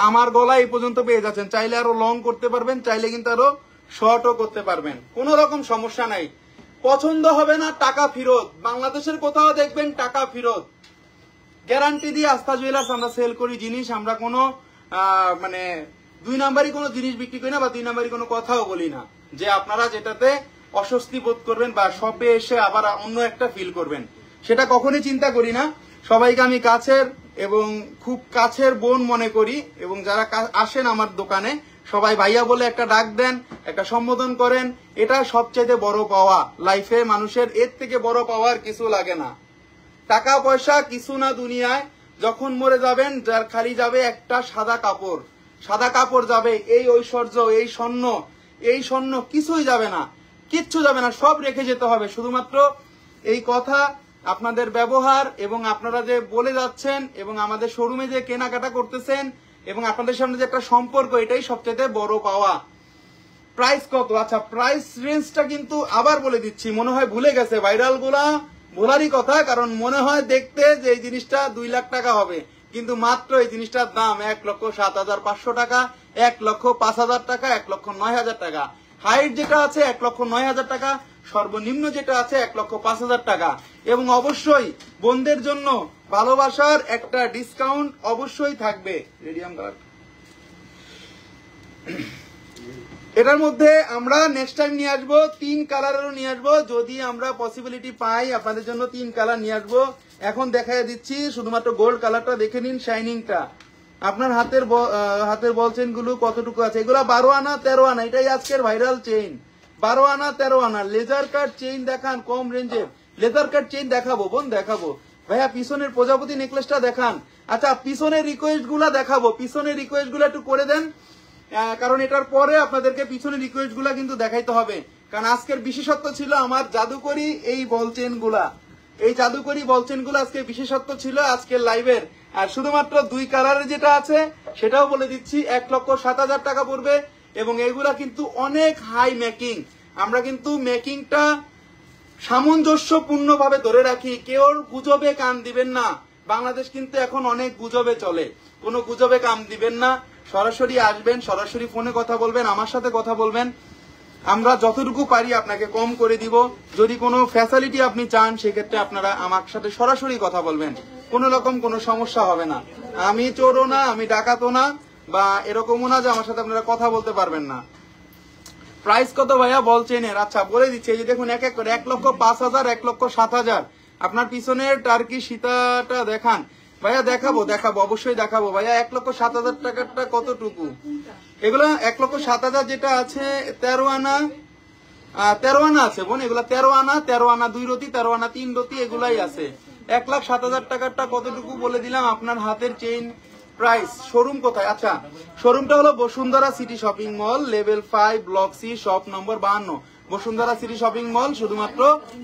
আমার গলায় এই পর্যন্ত পেয়ে যাচ্ছেন। চাইলে আরো লং করতে পারবেন, চাইলে কিন্তু আরো শর্টও করতে পারবেন, কোনো রকম সমস্যা নাই। পছন্দ হবে না টাকা ফেরত, বাংলাদেশের কোথাও দেখবেন টাকা ফেরত, গ্যারান্টি দিয়ে আস্থা জুয়েলার্স আমরা সেল করি জিনিস। আমরা কোনো মানে 2 নাম্বারই কোনো জিনিস বিক্রি করি না, বা 2 নাম্বারই কোনো কথাও বলি না যে আপনারা যেটাতে অস্বস্তি বোধ করবেন বা শপে এসে আবার অন্য একটা ফিল করবেন, সেটা কখনোই চিন্তা করি না। সবাইকে আমি কাছের এবং খুব কাছের বোন মনে করি, এবং যারা আসেন আমার দোকানে সবাই ভাইয়া বলে একটা ডাক দেন, একটা সম্বোধন করেন, এটা সবচাইতে বড় পাওয়া লাইফে মানুষের। এর থেকে বড় পাওয়ার কিছু লাগে না। টাকা পয়সা কিছু না দুনিয়ায়, যখন মরে যাবেন যার খালি যাবে একটা সাদা কাপড় যাবে, এই ঐশ্বর্য এই স্বর্ণ কিছুই যাবে না, কিচ্ছু যাবে না, সব রেখে যেতে হবে। শুধুমাত্র এই কথা, আপনাদের ব্যবহার এবং আপনারা যে বলে যাচ্ছেন এবং আমাদের শোরুমে যে কেনাকাটা করতেছেন এবং আপনাদের সামনে যে একটা সম্পর্ক, এটাই সবচেয়ে বড় পাওয়া। প্রাইস কত? আচ্ছা, প্রাইস রেঞ্জটা কিন্তু আবার বলে দিচ্ছি, মনে হয় ভুলে গেছে ভাইরাল গুলা, ভোলারই কথা, কারণ মনে হয় দেখতে যে এই জিনিসটা 2 লাখ টাকা হবে, কিন্তু মাত্র এই জিনিসটার দাম 1,07,500 টাকা, 1,05,000 টাকা, 1,09,000 টাকা। হাইট যেটা আছে 1,09,000 টাকা, সর্বনিম্ন যেটা আছে 1,05,000 টাকা। এবং অবশ্যই বোনদের জন্য ভালোবাসার একটা ডিসকাউন্ট অবশ্যই থাকবে। রেডিয়াম কালার, এটার মধ্যে আমরা নেক্সট টাইম নিয়ে আসবো 3 কালারেরও নিয়ে আসবো, যদি আমরা পসিবিলিটি পাই আপনাদের জন্য 3 কালার নিয়ে আসবো। এখন দেখাই দিচ্ছি শুধুমাত্র গোল্ড কালারটা, দেখে নিন শাইনিংটা। আপনার হাতের বল চেইন গুলো কতটুকু আছে, এগুলো 12 আনা 13 আনা, এটাই আজকের ভাইরাল চেইন। 12 আনা 13 আনা লেজার কাট চেইন দেখান, কম রেঞ্জের লেজার কাট চেইন দেখাবো বোন, দেখাবো ভাইয়া। পিছনের প্রজাপতি নেকলেসটা দেখান। আচ্ছা, পিছনের রিকোয়েস্ট গুলা দেখাবো, পিছনের রিকোয়েস্ট গুলা একটু করে দেন, কারণ এটার পরে আপনাদেরকে পিছনের রিকোয়েস্ট গুলা কিন্তু দেখাইতে হবে। কারণ আজকের বিশেষত্ব ছিল আমার জাদুকরি এই বল চেইন গুলা, এই জাদুকরি বল চেইন গুলা আজকে বিশেষত্ব ছিল আজকের লাইভের। আর শুধুমাত্র 2 কালারের যেটা আছে সেটাও বলে দিচ্ছি, 1,07,000 টাকা পড়বে। এবং এগুলা কিন্তু অনেক হাই মেকিং, আমরা কিন্তু মেকিংটা সামঞ্জস্যপূর্ণ ভাবে ধরে রাখি, কেউ গুজবে কান দিবেন না। বাংলাদেশ কিন্তু এখন অনেক গুজবে চলে, কোনো গুজবে কান দিবেন না, সরাসরি আসবেন, সরাসরি ফোনে কথা বলবেন, আমার সাথে কথা বলবেন, আমরা যতটুকু পারি আপনাকে কম করে দিব। যদি কোনো ফ্যাসিলিটি আপনি চান সেক্ষেত্রে আপনারা আমার সাথে সরাসরি কথা বলবেন, কোনো রকম কোনো সমস্যা হবে না। আমি চোরও না, আমি ডাকাতও না, বা এরকমও না যে আমার সাথে আপনারা কথা বলতে পারবেন না। প্রাইস কত ভাইয়া বল চেনের? আচ্ছা বলে দিচ্ছি, এই যে দেখুন এক এক করে 1,05,000, 1,07,000। আপনার পিছনের টার্কি সীতাটা দেখান ভাইয়া, দেখাবো অবশ্যই দেখাবো ভাইয়া। 1,07,000 টাকাটা কতটুকু? এগুলো 1,07,000 যেটা আছে 13 আনা আছে বোন, এগুলা 13 আনা 2 রতি, 13 আনা 3 রতি, এগুলাই আছে। 1,07,000 টাকাটা কতটুকু বলে দিলাম। আপনার হাতের চেইন প্রাইস। শোরুম কোথায়? আচ্ছা, শোরুমটা হলো Bashundhara city shopping mall, level 5, block C, shop number 52। Bashundhara city shopping mall শুধুমাত্র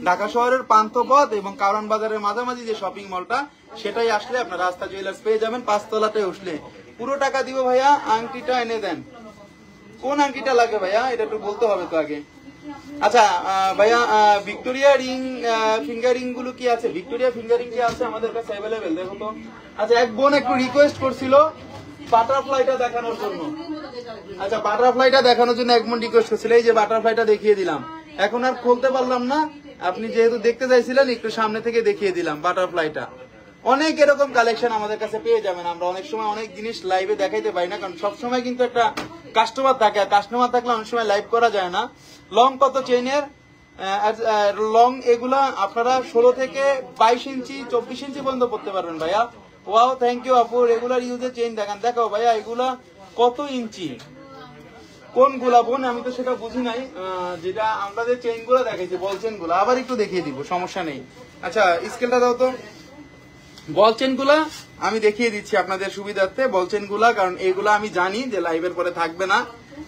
ঢাকা শহরের পান্থপথ এবং কারণ বাজারের মাঝামাঝি যে শপিং মলটা, সেটাই আসলে আপনারা আস্থা জুয়েলার্স পেয়ে যাবেন। 5 তলাতে উঠলে পুরো টাকা দিব ভাইয়া। আংটিটা এনে দেন, কোন আংটিটা লাগে ভাইয়া এটা একটু বলতে হবে তো আগে। আচ্ছা ভাইয়া, ভিক্টোরিয়া রিং ফিঙ্গার রিং গুলো কি আছে? ভিক্টোরিয়া ফিঙ্গার রিং কি আছে আমাদের কাছে অ্যাভেলেবেল? দেখো তো। আচ্ছা, এক বোন একটু রিকোয়েস্ট করছিল বাটারফ্লাইটা দেখানোর জন্য। আচ্ছা, বাটারফ্লাইটা দেখানোর জন্য এক বোন রিকোয়েস্ট করছিল, এই যে বাটারফ্লাইটা দেখিয়ে দিলাম। এখন আর খুলতে পারলাম না, আপনি যেহেতু দেখতে চাইছিলেন একটু সামনে থেকে দেখিয়ে দিলাম বাটারফ্লাইটা। অনেক এরকম কালেকশন আমাদের কাছে পেয়ে যাবেন। আমরা অনেক সময় অনেক জিনিস লাইভে দেখাইতে পারি না, কারণ সবসময় কিন্তু একটা কাস্টমার থাকে, আর কাস্টমার থাকলে অনেক সময় লাইভ করা যায় না। লং কত চেইনের? লং এগুলা আপনারা 16 থেকে 22 ইঞ্চি 24 ইঞ্চি পর্যন্ত পড়তে পারবেন ভাইয়া। ওয়াও, থ্যাংক ইউ আপু। রেগুলার ইউজে চেইন দেখান, দেখাও ভাইয়া এগুলা কত ইঞ্চি, কোনগুলা বোন আমি তো সেটা বুঝি নাই। যেটা আমরা যে চেইন গুলা দেখাইছি, বল চেইন গুলা আবার একটু দেখিয়ে দিব, সমস্যা নেই। আচ্ছা স্কেলটা দাও তো। বল চেইন গুলা আমি দেখিয়ে দিচ্ছি আপনাদের সুবিধার্থে, বল চেইন গুলা, কারণ এইগুলা আমি জানি যে লাইভের পরে থাকবে না,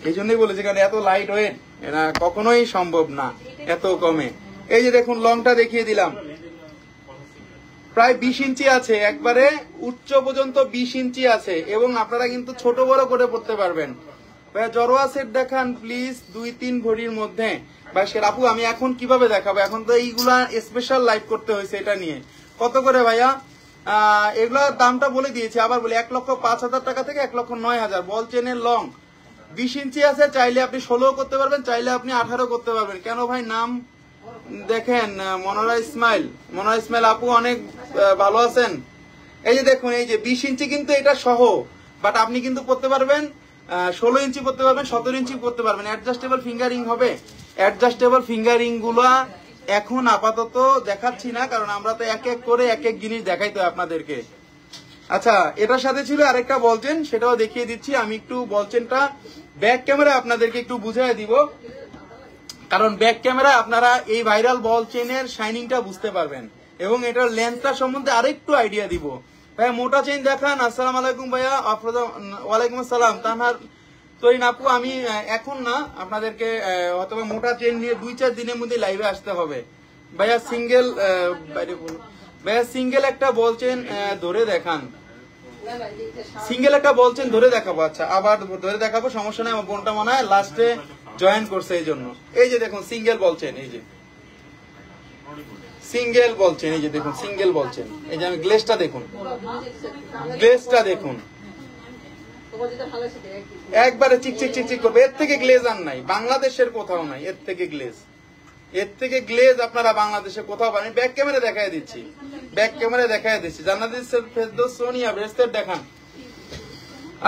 এই জন্যই বলেছি, কারণ এত লাইট ওয়েট এটা কখনোই সম্ভব না এত কমে। এই যে দেখুন লংটা দেখিয়ে দিলাম, প্রায় 20 ইঞ্চি আছে, একবারে উচ্চ পর্যন্ত 20 ইঞ্চি আছে, এবং আপনারা কিন্তু ছোট বড় করে পড়তে পারবেন। ভাইয়া জড়োয়া সেট দেখান প্লিজ, 2-3 ভরির মধ্যে। ভাই সে আপু আমি এখন কিভাবে দেখাবো, এখন তো এইগুলা স্পেশাল লাইভ করতে হয়েছে এটা নিয়ে। কত করে ভাইয়া? এগুলোর দামটা বলে দিয়েছি, আবার বলি 1,05,000 টাকা থেকে 1,09,000। বল চেনের লং 20 ইঞ্চি আছে, চাইলে আপনি 16 করতে পারবেন, চাইলে আপনি 18 করতে পারবেন। কেন ভাই নাম দেখেন মনোরা ইসমাইল, মনোরা ইসমাইল আপু অনেক ভালো আছেন। এই যে দেখুন, এই যে 20 ইঞ্চি কিন্তু এটা সহ, বাট আপনি কিন্তু করতে পারবেন 16 ইঞ্চি করতে পারবেন, 17 ইঞ্চি করতে পারবেন। অ্যাডজাস্টেবল ফিঙ্গারিং হবে। অ্যাডজাস্টেবল ফিঙ্গারিং গুলা এখন আপাতত দেখাচ্ছি না, কারণ আমরা তো এক এক করে এক এক জিনিস দেখাইতে হয় আপনাদেরকে। আচ্ছা এটার সাথে ছিল আরেকটা বলচেন, সেটাও দেখিয়ে দিচ্ছি। আমি একটু বলচেনটা ব্যাক ক্যামেরা আপনাদেরকে একটু বুঝিয়ে দিব, কারণ ব্যাক ক্যামেরা আপনারা এই ভাইরাল বল চেনের শাইনিংটা বুঝতে পারবেন, এবং এটার লেন্থটা সম্বন্ধে আরেকটু আইডিয়া দিব। ভাইয়া মোটা চেইন দেখান। আসসালামু আলাইকুম ভাইয়া। ওয়ালাইকুম আসসালাম তানহার তরিন আপু। আমি এখন না, আপনাদেরকে হয়তো মোটা চেইন নিয়ে 2-4 দিনের মধ্যে লাইভে আসতে হবে। ভাইয়া সিঙ্গেল ভাইয়া সিঙ্গেল একটা বল চেইন ধরে দেখান, সিঙ্গেল একটা বল চেইন ধরে দেখাবো। আচ্ছা আবার ধরে দেখাবো, সমস্যা নেই। আমার বোনটা মনে হয় লাস্টে জয়েন করছে এই জন্য। এই যে দেখুন সিঙ্গেল বল চেইন, এই যে সিঙ্গেল বল চেইন, এই যে দেখুন সিঙ্গেল বল চেইন। এই যে আমি গ্লেজটা দেখুন, গ্লেজটা দেখুন, একবারে চিকচিক চিকচিক করবে। এর থেকে গ্লেজ আর নাই, বাংলাদেশের কোথাও নাই এর থেকে গ্লেজ। এর থেকে গ্লেজ আপনারা বাংলাদেশে কোথাও পাবেন। ব্যাক ক্যামেরা দেখাই দিচ্ছি, ব্যাক ক্যামেরা দেখাই দিচ্ছি। জান্নাতুল ফেরদৌস সোনিয়া ব্রেসলেট দেখান।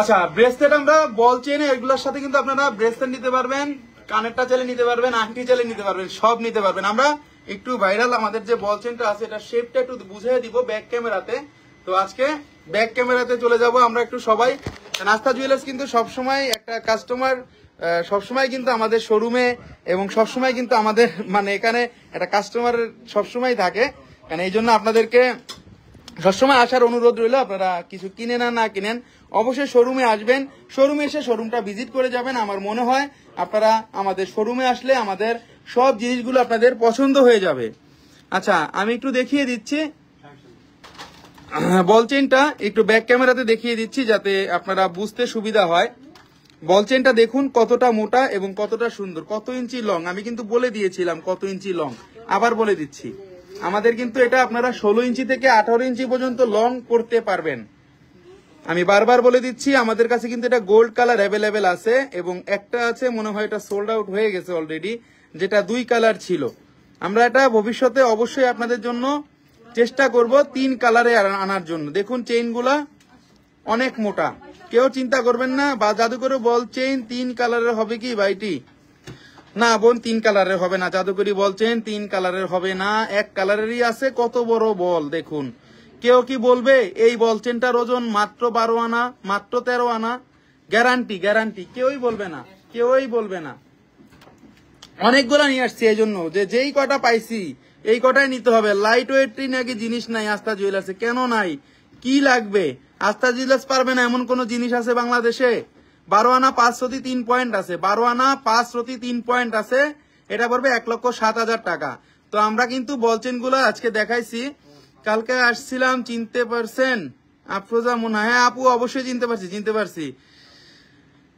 আচ্ছা ব্রেসলেট আমরা বল চেইনে এগুলোর সাথে কিন্তু আপনারা ব্রেসলেট নিতে পারবেন, কানেরটা চাইলে নিতে পারবেন, আংটি চাইলে নিতে পারবেন, সব নিতে পারবেন। আমরা একটু ভাইরাল আমাদের যে বল চেইনটা আছে এটা শেপটা একটু বুঝিয়ে দিব ব্যাক ক্যামেরাতে। তো আজকে ব্যাক ক্যামেরাতে চলে যাব আমরা একটু সবাই। নাস্তা জুয়েলার্স কিন্তু সবসময় একটা কাস্টমার সবসময় কিন্তু আমাদের শোরুমে, এবং সবসময় কিন্তু আমাদের মানে এখানে একটা কাস্টমার সবসময় থাকে, কারণ এই জন্য আপনাদেরকে সবসময় আসার অনুরোধ রইল। আপনারা কিছু কিনেন আর না কিনেন, অবশ্যই শোরুমে আসবেন, শোরুমে এসে শোরুমটা ভিজিট করে যাবেন। আমার মনে হয় আপনারা আমাদের শোরুমে আসলে আমাদের সব জিনিসগুলো আপনাদের পছন্দ হয়ে যাবে। আচ্ছা আমি একটু দেখিয়ে দিচ্ছি বল চেইনটা, একটু ব্যাক ক্যামেরাতে দেখিয়ে দিচ্ছি যাতে আপনারা বুঝতে সুবিধা হয়। বল চেইনটা দেখুন কতটা মোটা এবং কতটা সুন্দর, কত ইঞ্চি লং আমি কিন্তু বলে দিয়েছিলাম, কত ইঞ্চি লং আবার বলে দিচ্ছি। আমাদের কিন্তু এটা আপনারা 16 ইঞ্চি থেকে 18 ইঞ্চি পর্যন্ত লং করতে পারবেন। আমি বারবার বলে দিচ্ছি, আমাদের কাছে কিন্তু এটা গোল্ড কালার অ্যাভেলেবেল আছে, এবং একটা আছে মনে হয় এটা সোল্ড আউট হয়ে গেছে অলরেডি, যেটা 2 কালার ছিল। আমরা এটা ভবিষ্যতে অবশ্যই আপনাদের জন্য চেষ্টা করব 3 কালারে আনার জন্য। দেখুন চেইনগুলা অনেক মোটা, কেউ চিন্তা করবেন না বা জাদুকরি বল চেইন 3 কালারের হবে কি ভাইটি? না বোন 3 কালারের হবে না, জাদুকরি বল চেইন 3 কালারের হবে না, 1 কালারেরই আছে। কত বড় বল দেখুন। কেউ কি বলবে এই বল চেনটার ওজন মাত্র 12 আনা, মাত্র 13 আনা? গ্যারান্টি, গ্যারান্টি, কেউই বলবে না, কেউই বলবে না। অনেকগুলা নিয়ে আসছি এই জন্য যে যেই কটা পাইছি এই কটাই নিতে হবে। লাইট ওয়েটই নাকি জিনিস নাই আস্থা জুয়েলার্সে, কেন নাই? কি লাগবে? আস্থা জুয়েলার্স পারবে না এমন কোন জিনিস আছে বাংলাদেশে? 12 আনা 5 রতি 3 পয়েন্ট আছে, 12 আনা 5 রতি 3 পয়েন্ট আছে, এটা পড়বে 1,07,000 টাকা। তো আমরা কিন্তু বলচেন গুলো আজকে দেখাইছি, কালকে আসছিলাম, চিনতে পারছেন? আফরোজা মুনা, হ্যাঁ আপু অবশ্যই চিনতে পারছি, চিনতে পারছি।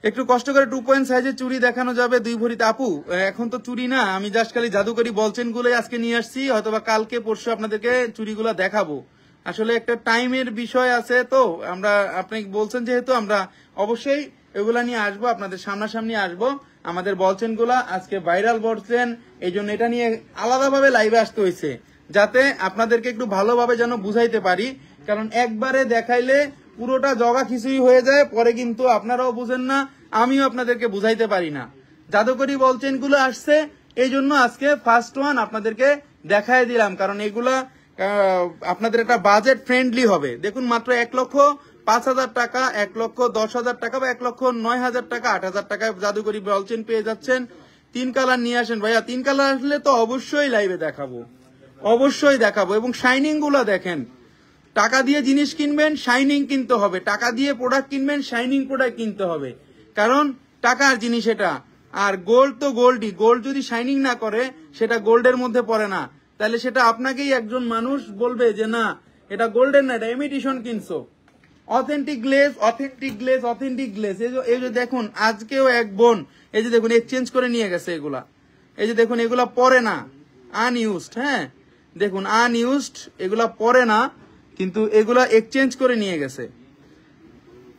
একটু কষ্ট করে 2 পয়েন্ট সাইজের চুড়ি দেখানো যাবে 2 ভরিতে? আপু এখন তো চুড়ি না, আমি জাস্ট খালি জাদুকরি বলচেন গুলোই আজকে নিয়ে আসছি, হয়তোবা কালকে পরশু আপনাদেরকে চুড়িগুলো দেখাবো। আসলে একটা টাইমের বিষয় আছে, তো আমরা আপনি বলছেন যেহেতু আমরা অবশ্যই এগুলা নিয়ে আসবো, আপনাদের সামনাসামনি আসবো। আমাদের বলচেন গুলা আজকে ভাইরাল বলছেন, এই জন্য এটা নিয়ে আলাদাভাবে লাইভে আসতে হয়েছে, যাতে আপনাদেরকে একটু ভালোভাবে যেন বুঝাইতে পারি। কারণ একবারে দেখাইলে পুরোটা জগা খিচুড়ি হয়ে যায়, পরে কিন্তু আপনারাও বুঝেন না, আমিও আপনাদেরকে বুঝাইতে পারি না। জাদুকরি বলচেন গুলো আসছে, এই জন্য আজকে ফার্স্ট ওয়ান আপনাদেরকে দেখাই দিলাম, কারণ এগুলা আপনাদের একটা বাজেট ফ্রেন্ডলি হবে। দেখুন মাত্র 1,05,000 টাকা, 1,10,000 টাকা বা 1,09,000 টাকা, 8,000 টাকায় জাদুকরি বল চেন পেয়ে যাচ্ছেন। 3 কালার নিয়ে আসেন ভাইয়া, 3 কালার আসলে তো অবশ্যই লাইভে দেখাবো, অবশ্যই দেখাবো। এবং শাইনিং গুলা দেখেন, টাকা দিয়ে জিনিস কিনবেন শাইনিং কিনতে হবে, টাকা দিয়ে প্রোডাক্ট কিনবেন শাইনিং প্রোডাক্ট কিনতে হবে, কারণ টাকার জিনিস এটা। আর গোল্ড তো গোল্ডই, গোল্ড যদি শাইনিং না করে সেটা গোল্ডের মধ্যে পড়ে না, তাহলে সেটা আপনাকেই একজন মানুষ বলবে যে না এটা গোল্ডের না, এটা ইমিটেশন কিনছো। Authentic glaze, authentic glaze, authentic glaze. এই যে দেখুন আজকেও এক বোন এই যে দেখুন এক্সচেঞ্জ করে নিয়ে গেছে এগুলা, এই যে দেখুন এগুলা পরে না, আনইউজড। হ্যাঁ দেখুন আনইউজড, এগুলা পরে না কিন্তু এগুলা এক্সচেঞ্জ করে নিয়ে গেছে।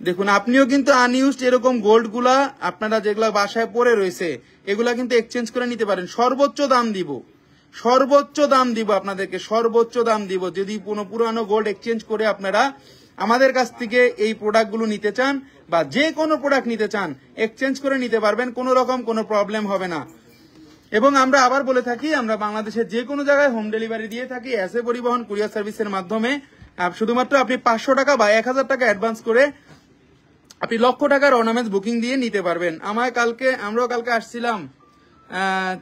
দেখুন আপনিও কিন্তু আনইউজড এরকম গোল্ড গুলা আপনারা যেগুলা বাসায় পরে রয়েছে এগুলা কিন্তু এক্সচেঞ্জ করে নিতে পারেন। সর্বোচ্চ দাম দিব, সর্বোচ্চ দাম দিব আপনাদেরকে, সর্বোচ্চ দাম দিব। যদি কোনো পুরানো গোল্ড এক্সচেঞ্জ করে আপনারা আমাদের কাছ থেকে এই প্রোডাক্টগুলো নিতে চান বা যে কোনো প্রোডাক্ট নিতে চান এক্সচেঞ্জ করে নিতে পারবেন, কোনো রকম কোনো প্রবলেম হবে না। এবং আমরা আবার বলে থাকি আমরা বাংলাদেশের যে কোনো জায়গায় হোম ডেলিভারি দিয়ে থাকি এসএ পরিবহন কুরিয়ার সার্ভিসের মাধ্যমে। শুধুমাত্র আপনি 500 টাকা বা 1000 টাকা অ্যাডভান্স করে আপনি লক্ষ টাকার অর্নামেন্টস বুকিং দিয়ে নিতে পারবেন। আমরাও কালকে আসছিলাম,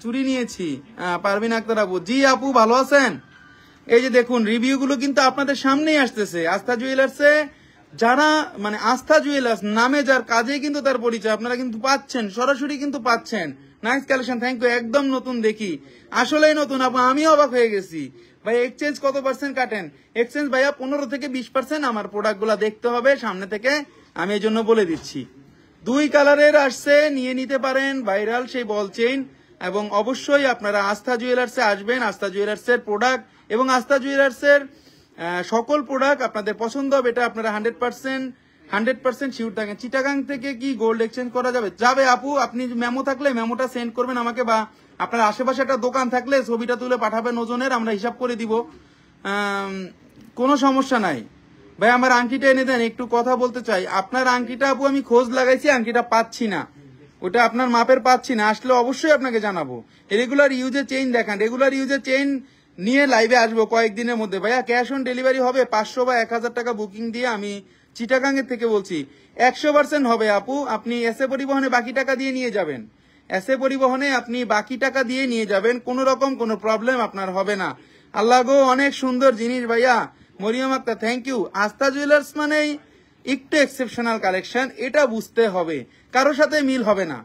চুরি নিয়েছি। পারভিন আক্তার আপু, জি আপু ভালো আছেন? এই যে দেখুন রিভিউ গুলো কিন্তু আপনাদের সামনেই আসতেছে। আস্থা জুয়েলার্সে যারা মানে আস্থা জুয়েলার্স নামে যার কাজেই কিন্তু তার পরিচয় আপনারা কিন্তু পাচ্ছেন, সরাসরি কিন্তু পাচ্ছেন। Nice collection, thank you. একদম নতুন দেখি, আসলেই নতুন আপু, আমি অবাক হয়ে গেছি ভাই। এক্সচেঞ্জ কত পার্সেন্ট কাটেন? এক্সচেঞ্জ ভাইয়া 15 থেকে 20%। আমার প্রোডাক্ট গুলা দেখতে হবে সামনে থেকে, আমি এই জন্য বলে দিচ্ছি। 2 কালারের আসছে, নিয়ে নিতে পারেন ভাইরাল সেই বল চেইন। এবং অবশ্যই আপনারা আস্থা জুয়েলার্সে আসবেন, আস্থা জুয়েলার্সের প্রোডাক্ট এবং আস্থা জুয়েলার্সের সকল প্রোডাক্ট আপনাদের পছন্দ হবে, এটা আপনারা 100% শিওর থাকেন। চিটাগাং থেকে কি গোল্ড এক্সচেঞ্জ করা যাবে? যাবে আপু, আপনি মেমো থাকলে মেমোটা সেন্ড করবেন আমাকে, বা আপনার আশেপাশে একটা দোকান থাকলে ছবিটা তুলে পাঠাবেন ওজনের, আমরা হিসাব করে দিব, কোনো সমস্যা নাই। ভাই আমার আংটিটা এনে দেন, একটু কথা বলতে চাই। আপনার আংটিটা আপু আমি খোঁজ লাগাইছি, আংটিটা পাচ্ছি না, ওটা আপনার মাপের পাচ্ছি না, আসলে অবশ্যই আপনাকে জানাবো। রেগুলার ইউজের চেইন দেখান, রেগুলার ইউজের চেইন নিয়ে লাইভে আসবো কয়েকদিনের মধ্যে। ভাইয়া ক্যাশ অন ডেলিভারি হবে 500 বা 1000 টাকা বুকিং দিয়ে, আমি চিটাগাংয়ের থেকে বলছি। 100% হবে আপু, আপনি এসএ পরিবহনে বাকি টাকা দিয়ে নিয়ে যাবেন, এসএ পরিবহনে আপনি বাকি টাকা দিয়ে নিয়ে যাবেন, কোনো রকম কোনো প্রবলেম আপনার হবে না। আল্লাহ গো, অনেক সুন্দর জিনিস ভাইয়া। Mariam Akter, thank you. Astha jewellers মানেই একটু এক্সেপশনাল কালেকশন, এটা বুঝতে হবে। কারোর সাথে মিল হবে না,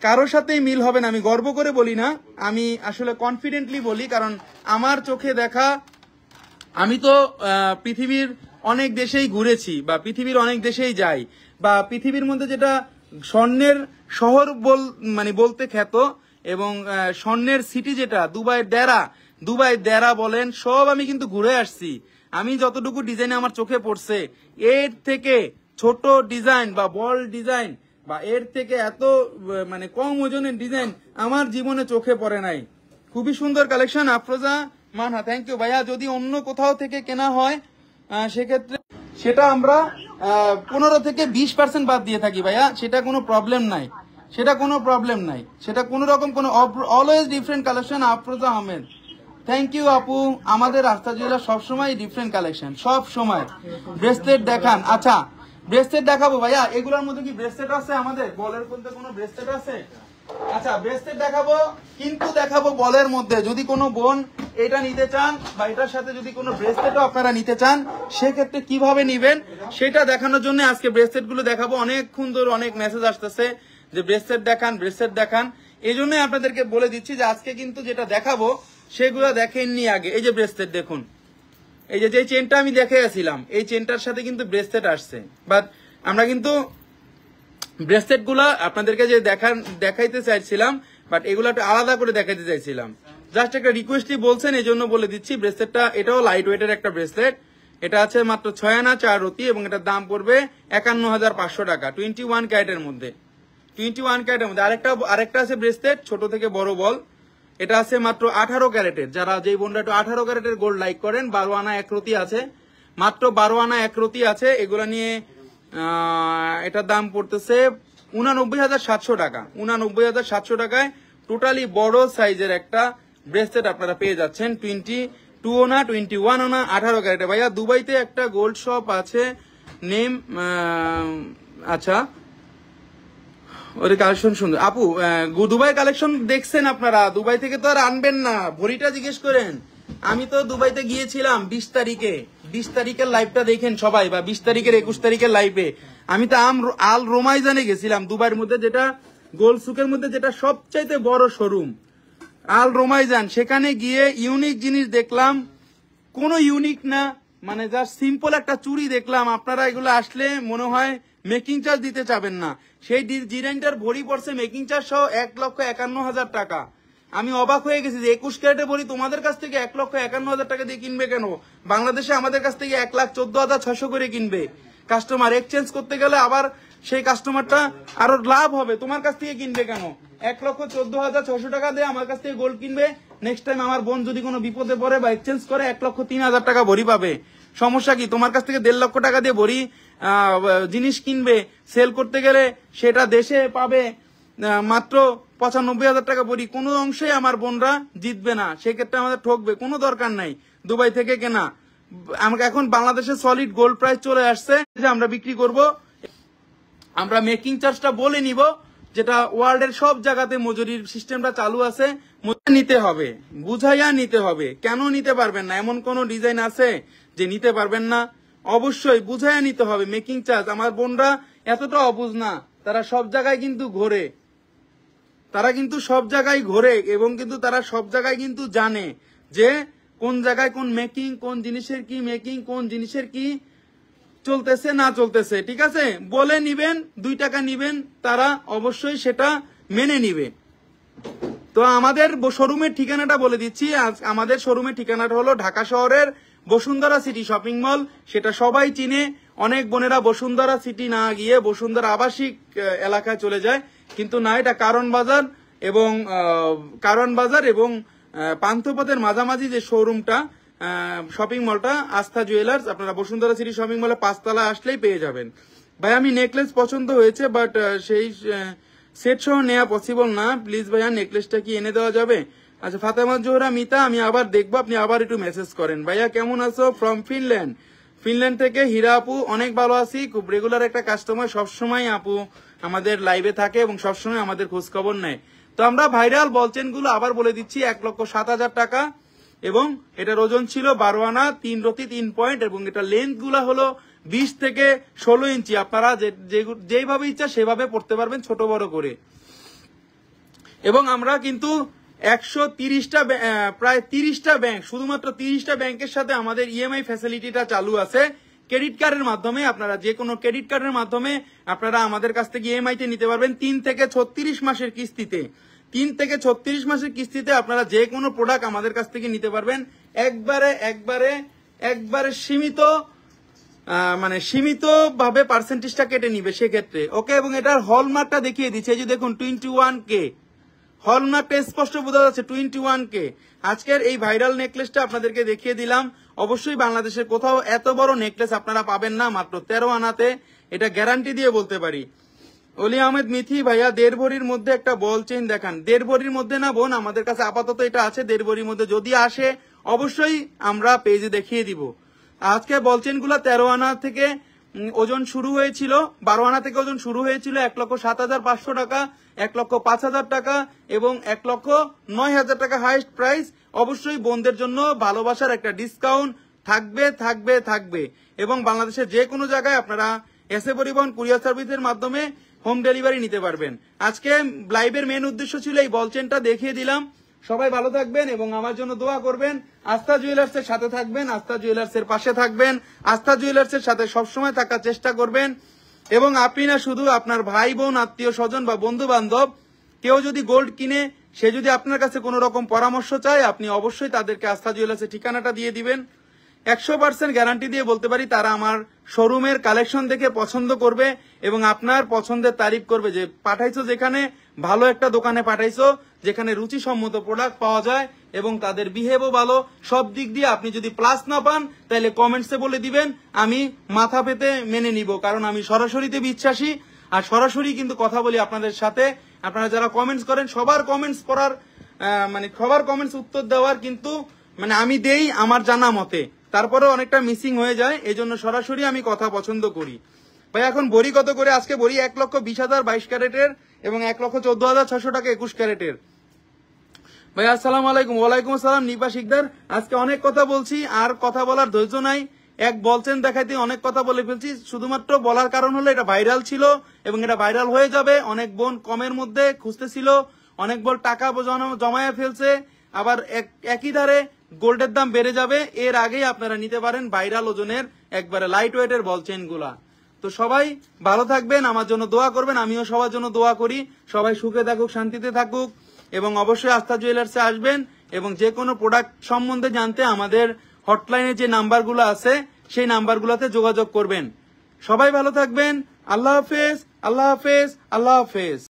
কারোর সাথেই মিল হবে না। আমি গর্ব করে বলি না, আমি আসলে কনফিডেন্টলি বলি, কারণ আমার চোখে দেখা, আমি তো পৃথিবীর অনেক দেশেই ঘুরেছি বা পৃথিবীর অনেক দেশেই যাই, বা পৃথিবীর মধ্যে যেটা স্বর্ণের শহর বলতে খ্যাত এবং স্বর্ণের সিটি যেটা দুবাই দেরা বলেন, সব আমি কিন্তু ঘুরে আসছি। আমি যতটুকু ডিজাইন আমার চোখে পড়ছে, এর থেকে ছোট ডিজাইন বা বল ডিজাইন বা এর থেকে এত কম ওজনের ডিজাইন আমার জীবনে চোখে পড়ে নাই। খুবই সুন্দর collection. Afroza Manha, thank you ভাইয়া। যদি অন্য কোথাও থেকে কেনা হয় সেক্ষেত্রে সেটা আমরা 15 থেকে 20% বাদ দিয়ে থাকি ভাইয়া, সেটা কোনো প্রবলেম নাই, সেটা কোনো প্রবলেম নাই, সেটা কোনো রকম কোনো always different collection. Afroza Ahmed, thank you আপু। আমাদের আস্থা জুয়েলার্স সবসময় ডিফারেন্ট কালেকশন, সব সময়। ব্রেসলেট দেখান। আচ্ছা ব্রেসলেট দেখাবো ভাইয়া, এগুলোর মধ্যে কি ব্রেসলেট আছে? আমাদের বলের মধ্যে কোনো ব্রেসলেট আছে? আচ্ছা ব্রেসলেট দেখাবো, কিন্তু দেখাবো বলের মধ্যে। যদি কোনো বোন এটা নিতে চান বা এটার সাথে যদি কোনো ব্রেসলেটও আপনারা নিতে চান, সেক্ষেত্রে কিভাবে নিবেন সেটা দেখানোর জন্য আজকে ব্রেসলেট গুলো দেখাবো। অনেকক্ষণ ধরে অনেক মেসেজ আসতেছে যে ব্রেসলেট দেখান, ব্রেসলেট দেখান। এই জন্যই আপনাদেরকে বলে দিচ্ছি যে আজকে কিন্তু যেটা দেখাবো সেগুলো দেখেননি আগে। এই যে ব্রেসলেট দেখুন, এই যে চেনটা আমি দেখাইছিলাম, এই চেনটার সাথে কিন্তু ব্রেসলেট আসছে, বাট আমরা কিন্তু ব্রেসলেট গুলা আপনাদেরকে যে দেখাইতে চাইছিলাম, বাট এগুলো একটু আলাদা করে দেখাইতে চাইছিলাম। জাস্ট একটা রিকোয়েস্টই বলছেন, এই জন্য বলে দিচ্ছি। ব্রেসলেটটা এটাও লাইট ওয়েটের একটা ব্রেসলেট, এটা আছে মাত্র 6 আনা 4 রতি এবং এটার দাম পড়বে 51,500 টাকা 21 ক্যারেটের মধ্যে। 21 ক্যারেটের মধ্যে আরেকটা আছে ব্রেসলেট ছোট থেকে বড় বল, এটা আছে মাত্র 18 ক্যারেটের। যারা যেই বোনরা একটু 18 ক্যারেটের গোল্ড লাইক করেন, 12 আনা 1 রতি আছে, মাত্র 12 আনা 1 রতি আছে। এগুলা নিয়ে এটার দাম পড়তেছে 89,700 টাকা। 89,700 টাকায় টোটালি বড় সাইজের একটা ব্রেসলেট আপনারা পেয়ে যাচ্ছেন 2 আনা 21 আনা 18 ক্যারেটে। ভাইয়া দুবাইতে একটা গোল্ড শপ আছে, নেম আচ্ছা ওর কালেকশন সুন্দর। আপু দুবাই কালেকশন দেখছেন আপনারা, দুবাই থেকে তো আর আনবেন না, ভরিটা জিজ্ঞেস করেন। আমি তো দুবাইতে গিয়েছিলাম 20 তারিখে, 20 তারিখের লাইভটা দেখেন সবাই, বা 20 তারিখের 21 তারিখের লাইভে আমি তো আল রোমাইজানে গেছিলাম, দুবাইয়ের মধ্যে যেটা গোল্ড সুকের মধ্যে যেটা সবচাইতে বড় শোরুম আল রোমাইজান। সেখানে গিয়ে ইউনিক জিনিস দেখলাম, কোনো ইউনিক না, মানে জাস্ট সিম্পল একটা চুড়ি দেখলাম। আপনারা এগুলো আসলে মনে হয় মেকিং চার্জ দিতে চাবেন না। সেই ডিজাইনটার ভরি পড়ছে মেকিং চার্জ সহ 1,51,000 টাকা। আমি অবাক হয়ে গেছি যে 21 ক্যারেটে ভরি তোমাদের কাছ থেকে 1,51,000 টাকা দিয়ে কিনবে কেন? বাংলাদেশে আমাদের কাছ থেকে 1,14,600 করে কিনবে কাস্টমার। এক্সচেঞ্জ করতে গেলে আবার সেই কাস্টমারটা আরো লাভ হবে, তোমার কাছ থেকে কিনবে কেন? 1,14,600 টাকা দিয়ে আমার কাছ থেকে গোল্ড কিনবে, নেক্সট টাইম আমার বোন যদি কোনো বিপদে পড়ে বা এক্সচেঞ্জ করে 1,03,000 টাকা ভরি পাবে। সমস্যা কি? তোমার কাছ থেকে 1.5 লক্ষ টাকা দিয়ে ভরি জিনিস কিনবে, সেল করতে গেলে সেটা দেশে পাবে মাত্র 95,000 টাকা ভরি। কোনো অংশে আমার বোনরা জিতবে না, সেক্ষেত্রে আমাদের ঠকবে, কোনো দরকার নাই দুবাই থেকে কেনা। আমাকে এখন বাংলাদেশে সলিড গোল্ড প্রাইস চলে আসছে যে আমরা বিক্রি করব, আমরা মেকিং চার্জটা বলে নিব, যেটা ওয়ার্ল্ডের সব জায়গাতে মজুরির সিস্টেমটা চালু আছে। নিতে হবে, বুঝাইয়া নিতে হবে। কেন নিতে পারবেন না? এমন কোন ডিজাইন আছে যে নিতে পারবেন না? অবশ্যই বুঝাইয়া নিতে হবে মেকিং চার্জ। আমার বোনরা এতটা অবুঝ না, তারা সব জায়গায় কিন্তু ঘোরে, তারা কিন্তু সব জায়গায় ঘোরে এবং কিন্তু তারা সব জায়গায় কিন্তু জানে যে কোন জায়গায় কোন মেকিং, কোন জিনিসের কি মেকিং, কোন জিনিসের কি চলতেছে না চলতেছে। ঠিক আছে, বলে নিবেন, 2 টাকা নিবেন, তারা অবশ্যই সেটা মেনে নিবে। তো আমাদের শোরুমের ঠিকানাটা বলে দিচ্ছি। আমাদের শোরুমের ঠিকানাটা হলো ঢাকা শহরের বসুন্ধরা সিটি শপিং মল। সেটা সবাই চিনে। অনেক বোনেরা বসুন্ধরা সিটি না গিয়ে বসুন্ধরা আবাসিক এলাকায় চলে যায়, কিন্তু না, এটা কারণ বাজার এবং পান্থপথের মাঝামাঝি যে শোরুমটা শপিং মলটা আস্থা জুয়েলার্স, আপনারা বসুন্ধরা সিটি শপিং মলে 5 তলা আসলেই পেয়ে যাবেন। ভাই আমি নেকলেস পছন্দ হয়েছে, বাট সেই সেট সহ নেওয়া পসিবল না, প্লিজ ভাইয়া নেকলেসটা কি এনে দেওয়া যাবে? আচ্ছা ফাতেমা জোহরা মিতা, আমি আবার দেখবো, আপনি আবার একটু মেসেজ করেন। ভাইয়া কেমন আছো? ফ্রম ফিনল্যান্ড থেকে হীরা আপু, অনেক ভালো আছি, খুব রেগুলার একটা কাস্টমার, সবসময় আপু আমাদের লাইভে থাকে এবং সবসময় আমাদের খোঁজ খবর নেয়। তো আমরা ভাইরাল বলচেন গুলো আবার বলে দিচ্ছি, 1,07,000 টাকা এবং এটার ওজন ছিল 12 আনা 3 রতি 3 পয়েন্ট এবং এটা লেন্থ গুলা হলো 20 থেকে 16 ইঞ্চি। আপনারা যেভাবে ইচ্ছা সেভাবে পড়তে পারবেন, ছোট বড় করে। এবং আমরা কিন্তু 130টা প্রায় 30টা ব্যাংক, শুধুমাত্র 30টা ব্যাংকের সাথে আমাদের ইএমআই ফ্যাসিলিটিটা চালু আছে। ক্রেডিট কার্ডের মাধ্যমে আপনারা যে কোনো ক্রেডিট কার্ডের মাধ্যমে আপনারা আমাদের কাছ থেকে ইএমআই তে নিতে পারবেন 3 থেকে 36 মাসের কিস্তিতে। 3 থেকে 36 মাসের কিস্তিতে আপনারা যে কোনো প্রোডাক্ট আমাদের কাছ থেকে নিতে পারবেন একবারে সীমিত ভাবে পার্সেন্টেজটা কেটে নিবে সেক্ষেত্রে। ওকে, এবং এটার হলমার্কটা দেখিয়ে দিচ্ছে, এই যে দেখুন 21K হলমার্কটা স্পষ্ট বোঝা যাচ্ছে 21K। আজকের এই ভাইরাল নেকলেসটা আপনাদেরকে দেখিয়ে দিলাম। অবশ্যই বাংলাদেশের কোথাও এত বড় নেকলেস আপনারা পাবেন না মাত্র 13 আনাতে, এটা গ্যারান্টি দিয়ে বলতে পারি। অলি আহমেদ মিথি, ভাইয়া 1.5 ভরির মধ্যে একটা বল চেইন দেখান। 1.5 ভরির মধ্যে না বোন, আমাদের কাছে আপাতত এটা আছে 1.5 ভরির মধ্যে, যদি আসে অবশ্যই আমরা পেজে দেখিয়ে দিব। আজকে বল চেইন গুলা 13 আনা থেকে ওজন শুরু হয়েছিল, 12 আনা থেকে ওজন শুরু হয়েছিল 1,07,500 টাকা, 1,05,000 টাকা এবং 1,09,000 টাকা হাইস্ট প্রাইস। অবশ্যই বোনদের জন্য ভালোবাসার একটা ডিসকাউন্ট থাকবে এবং বাংলাদেশের যে কোনো জায়গায় আপনারা এসএ পরিবহন কুরিয়ার সার্ভিসের মাধ্যমে হোম ডেলিভারি নিতে পারবেন। আজকে লাইভের মেন উদ্দেশ্য ছিল এই বল চেইনটা দেখিয়ে দিলাম। সবাই ভালো থাকবেন এবং আমার জন্য দোয়া করবেন। আস্থা জুয়েলার্সের সাথে থাকবেন, আস্থা জুয়েলার্সের পাশে থাকবেন, আস্থা জুয়েলার্সের সাথে সবসময় থাকার চেষ্টা করবেন। এবং আপনি না শুধু আপনার ভাই বোন, আত্মীয় স্বজন বা বন্ধু বান্ধব কেউ যদি গোল্ড কিনে, সে যদি আপনার কাছে কোনো রকম পরামর্শ চায়, আপনি অবশ্যই তাদেরকে আস্থা জুয়েলার্সের ঠিকানাটা দিয়ে দিবেন। 100% গ্যারান্টি দিয়ে বলতে পারি তারা আমার শোরুমের কালেকশন দেখে পছন্দ করবে এবং আপনার পছন্দের তারিফ করবে যে পাঠাইছো যেখানে, ভালো একটা দোকানে পাঠাইছো যেখানে রুচিসম্মত প্রোডাক্ট পাওয়া যায় এবং তাদের বিহেভও ভালো। সব দিক দিয়ে আপনি যদি প্লাস না পান তাহলে কমেন্টসে বলে দিবেন, আমি মাথা পেতে মেনে নিব, কারণ আমি সরাসরিতে বিশ্বাসী আর সরাসরি কিন্তু কথা বলি আপনাদের সাথে। আপনারা যারা কমেন্টস করেন সবার কমেন্টস পড়ার সবার কমেন্টস উত্তর দেওয়ার কিন্তু মানে আমি দেই আমার জানা মতে, তারপরে অনেকটা মিসিং হয়ে যায়, এই জন্য সরাসরি আমি কথা পছন্দ করি। ভাই এখন বড়ি কত করে? আজকে বড়ি 1,20,000 22 ক্যারেটের এবং 1,14,600 টাকা 21 ক্যারেটের। ভাই আসসালামু আলাইকুম। ওয়ালাইকুম আসসালাম নিপা শিকদার। আজকে অনেক কথা বলছি, আর কথা বলার ধৈর্য নাই। এক বলছেন দেখাইতে অনেক কথা বলে ফেলছি, শুধুমাত্র বলার কারণ হলো এটা ভাইরাল ছিল এবং এটা ভাইরাল হয়ে যাবে। অনেক বোন কমের মধ্যে খুঁজতেছিল, অনেক বোন টাকা জমায়ে ফেলছে, আবার একই ধারে গোল্ডের দাম বেড়ে যাবে। এর আগেই আপনারা নিতে পারেন ভাইরাল ওজনের একবারে লাইট ওয়েটের বল চেন গুলা। তো সবাই ভালো থাকবেন, আমার জন্য দোয়া করবেন, আমিও সবার জন্য দোয়া করি। সবাই সুখে থাকুক, শান্তিতে থাকুক, এবং অবশ্যই আস্থা জুয়েলার্সে আসবেন এবং যে কোনো প্রোডাক্ট সম্বন্ধে জানতে আমাদের হটলাইনে যে নাম্বারগুলো আছে সেই নাম্বারগুলোতে যোগাযোগ করবেন। সবাই ভালো থাকবেন। আল্লাহ হাফেজ, আল্লাহ হাফেজ, আল্লাহ হাফেজ।